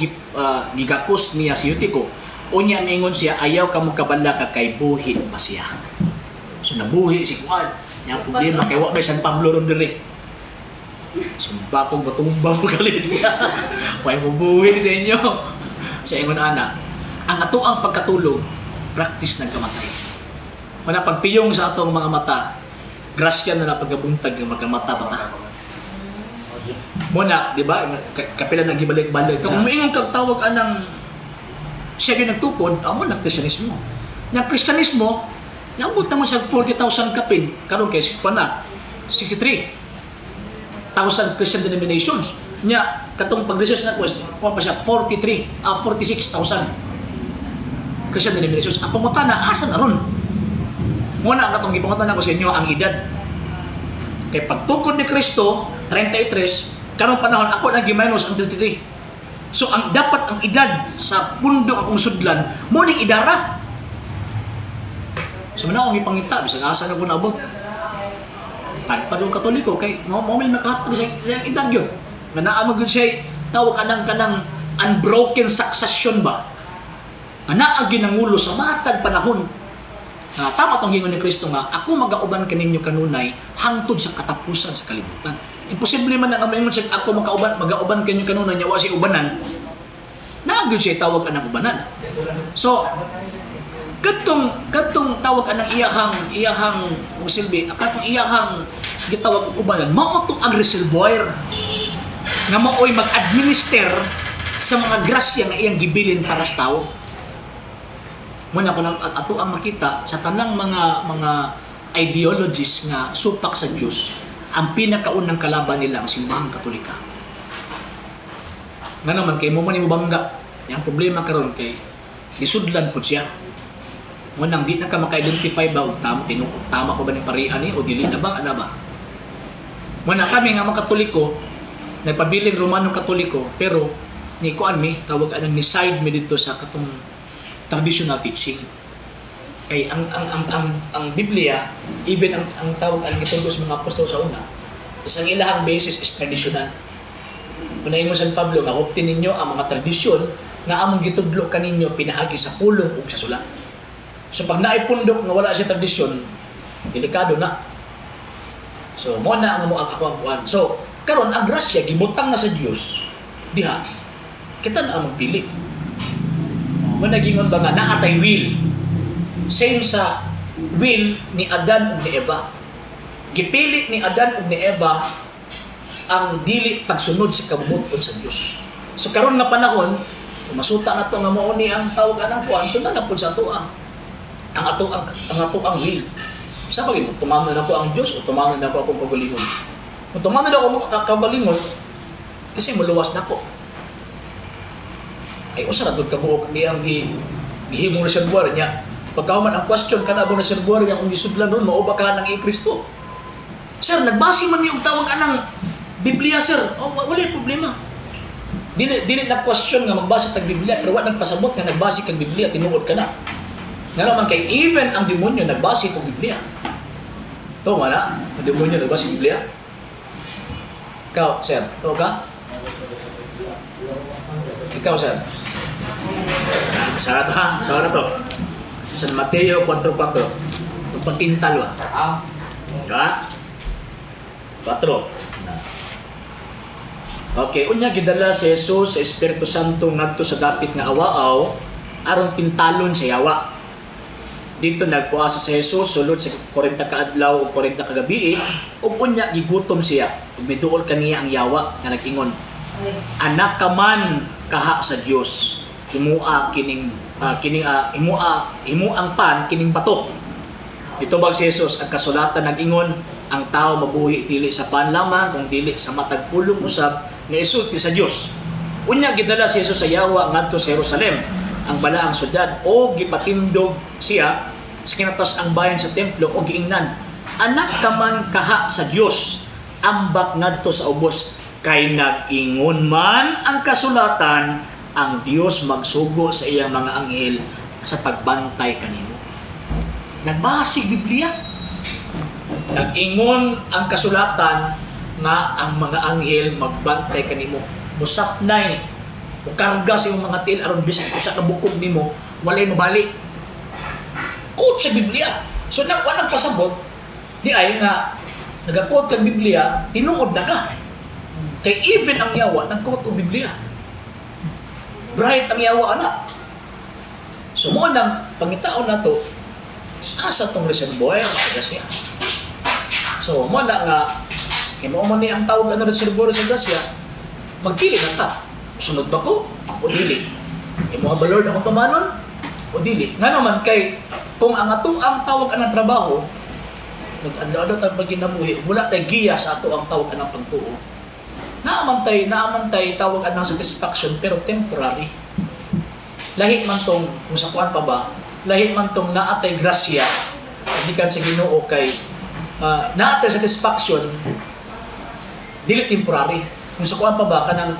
S1: gigakos niya si Eutico. Unya ningon siya, ayaw ka mo kabala ka kay buhi pa siya. So nabuhi si Juan. Yang problema kay wa may San Pablo ron diri. Sumpa kong batumbang kalit niya. Huwag mabuhi sa inyo. Sa ingon ana, ang ato ang pagkatulog, practice ng kamatay. Mana pagpiyong sa atong mga mata, grasya na napagabuntag ng mga mata bata. Muna, di ba? Kapila nagibalik-balik. Kung maingong kagtawag anang siya yung nagtukod, amo nag-Kristiyanismo. Yung Kristiyanismo, naabot naman sa 40,000 kapin. Karon kay na 63,000 Christian denominations. Nya katong pag-research na ko pa siya 46,000 Christian denominations. Ang pangutana asa na ron? Muna katong gipangutan ko sa inyo ang edad. Kay pagtukod ni Kristo 33, karong panahon ako nag-minus ang 33. So ang dapat ang edad sa pundo akong sudlan mo ning idara. So man akong ipangita bisag asa na ko naabot. Padung Katoliko kay mo may nakahatag sa edad yun. Nga naa mo gyud siya tawag kanang unbroken succession ba. Nga naa ginangulo sa matag panahon. Tama tong gingon ni Kristo nga ako magauban kaninyo kanunay hangtod sa katapusan sa kalibutan. Imposible man nga mayon siya ako magauban kaninyo kanunay nya wa si ubanan. Naa gyud siya tawag anang ubanan. So katong tawag anang iyahang musilbi katong iyahang gitawag ubanan mao to ang reservoir nga maoy mag-administer sa mga grasya nga iyang gibilin para sa tao. Muna ko nang ato ang makita sa tanang mga ideologies nga supak sa Dios, ang pinakaunang kalaban nila ang simbahang Katolika. Nga naman kay mo man bangga, yang problema karon kay lisudlan pud siya. Munang di na ka maka-identify ba og tama ko ba ni parihan ni o dili na ba ana ba? Muna kami nga mga Katoliko, nagpabiling Romano Katoliko, pero ni kuan mi tawag anang ni side mi dito sa katong traditional teaching. Kay ang Biblia, even ang tawag ang gitunggo sa mga apostol sa una, isang ilahang basis is traditional. Kunayon mo San Pablo nga huptin ninyo ang mga tradisyon na among gitudlo kaninyo pinaagi sa pulong ug sa sulat. So pag naipundok nga wala siya tradisyon, delikado na. So mo na ang ako ang kuan. So karon ang grasya gibutang na sa Dios diha. Kita na ang magpili. Managingon ba nga naatay will. Same sa will ni Adan ug ni Eva. Gipili ni Adan ug ni Eva ang dili pagsunod sa kabubuton sa Dios. So karon nga panahon, masuta na to nga mao ni ang tawag anang kuan, sundan na pud sa atoa. Ang atoang will. Sa bagay tumanon na ko ang Dios o tumanon na ko akong kagalingon. Kung tumanon na ako kagalingon, kasi muluwas na ko. Ay usa ra gud kabuok niyang gihimong reservoir niya. Pagkahuman ang question kana abong reservoir niya kung gisudlan ron mao ba ka nang i-Kristo. Sir, nagbase man niyo og tawag anang Biblia, sir. Oh, wala problema. Dili na question nga magbase tag Biblia pero wa nagpasabot nga nagbase kag Biblia tinuod ka na. Nga naman kay even ang demonyo nagbase kag Biblia. To wala, ang demonyo nagbase kag Biblia. Ikaw, sir, to ka? Ikaw, sir. Sarap ha? Sarap na to. San Mateo 4:4. Patintal ba? Ha? 4. Okay, unya gidala si Jesus sa Espiritu Santo ngadto sa dapit nga awaaw aron tintalon sa yawa. Dito nagpuasa si Jesus sulod sa 40 ka adlaw o 40 ka gabi ug unya gigutom siya ug miduol kaniya ang yawa nga nag-ingon, anak ka man kaha sa Dios, himua ang pan kining bato. Dito bag si Jesus ang kasulatan nag-ingon, ang tao mabuhi dili sa pan lamang kung dili sa matag pulong usab nga isulti sa Dios. Unya gidala si Jesus sa yawa ngadto sa Jerusalem, ang balaang syudad, o gipatindog siya sa kinatas ang bayan sa templo o giingnan, anak ka man kaha sa Dios, ambak ngadto sa ubos, kay nag-ingon man ang kasulatan, ang Dios magsugo sa iyang mga anghel sa pagbantay kanimo. Nagbasig Biblia. Nag-ingon ang kasulatan nga ang mga anghel magbantay kanimo. Musapnay o karga sa iyong mga til aron bisan usa ka bukog nimo walay mabali. Quote sa Biblia. So nang pasabot di ay nga nagaquote kag Biblia, tinuod na ka. Kay even ang yawa nagquote og Biblia. Bright ang yawa ana. So mo nang pangitaon nato asa tong reservoir sa gasya. So mo na nga imo man ni ang tawag ano reservoir sa gasya, magpili na ta. Sunod ba ko o dili? Imo ba Lord ako tumanon o dili? Nga naman kay kung ang ato ang tawag anang trabaho nag-adlaw ta paginabuhi, wala tay giya sa ato ang tawag anang pagtuo. Naamantay tawag anang satisfaction pero temporary. Lahi man tong kung sa kuan pa ba, lahi man tong naatay grasya gikan sa Ginoo kay naatay satisfaction dili temporary. Kung sa kuan pa ba kanang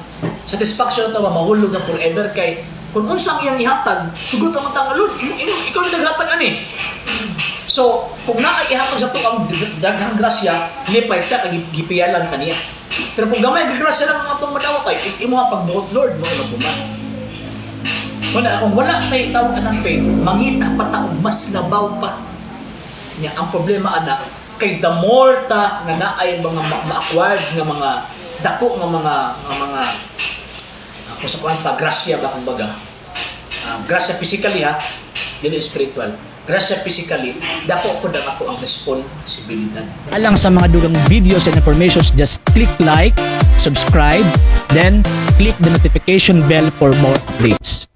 S1: satisfaction ta mahulog na forever kay kung unsang iyang ihatag sugot ang tang Lord ikaw naghatag ani. So, kung naihatag sa to ang daghang grasya, lipay ka, gipiyalan ka niya. Pero kung gamay grasya lang ang atong madawat ay, imo nga pagbuot Lord, mo magbuman. Wala, kung wala tayo tawag anang faith, mangita pa ta og mas labaw pa. Nya ang problema ana kay the more ta nga naay mga ma-acquired nga mga dako nga mga kung sa kuan pa grasya ba kumbaga. Grasya physically ha, dili spiritual. Grasya physically, dako ko ang ako ang responsibilidad.
S5: Alang sa mga dugang videos and informations, just click like, subscribe, then click the notification bell for more updates.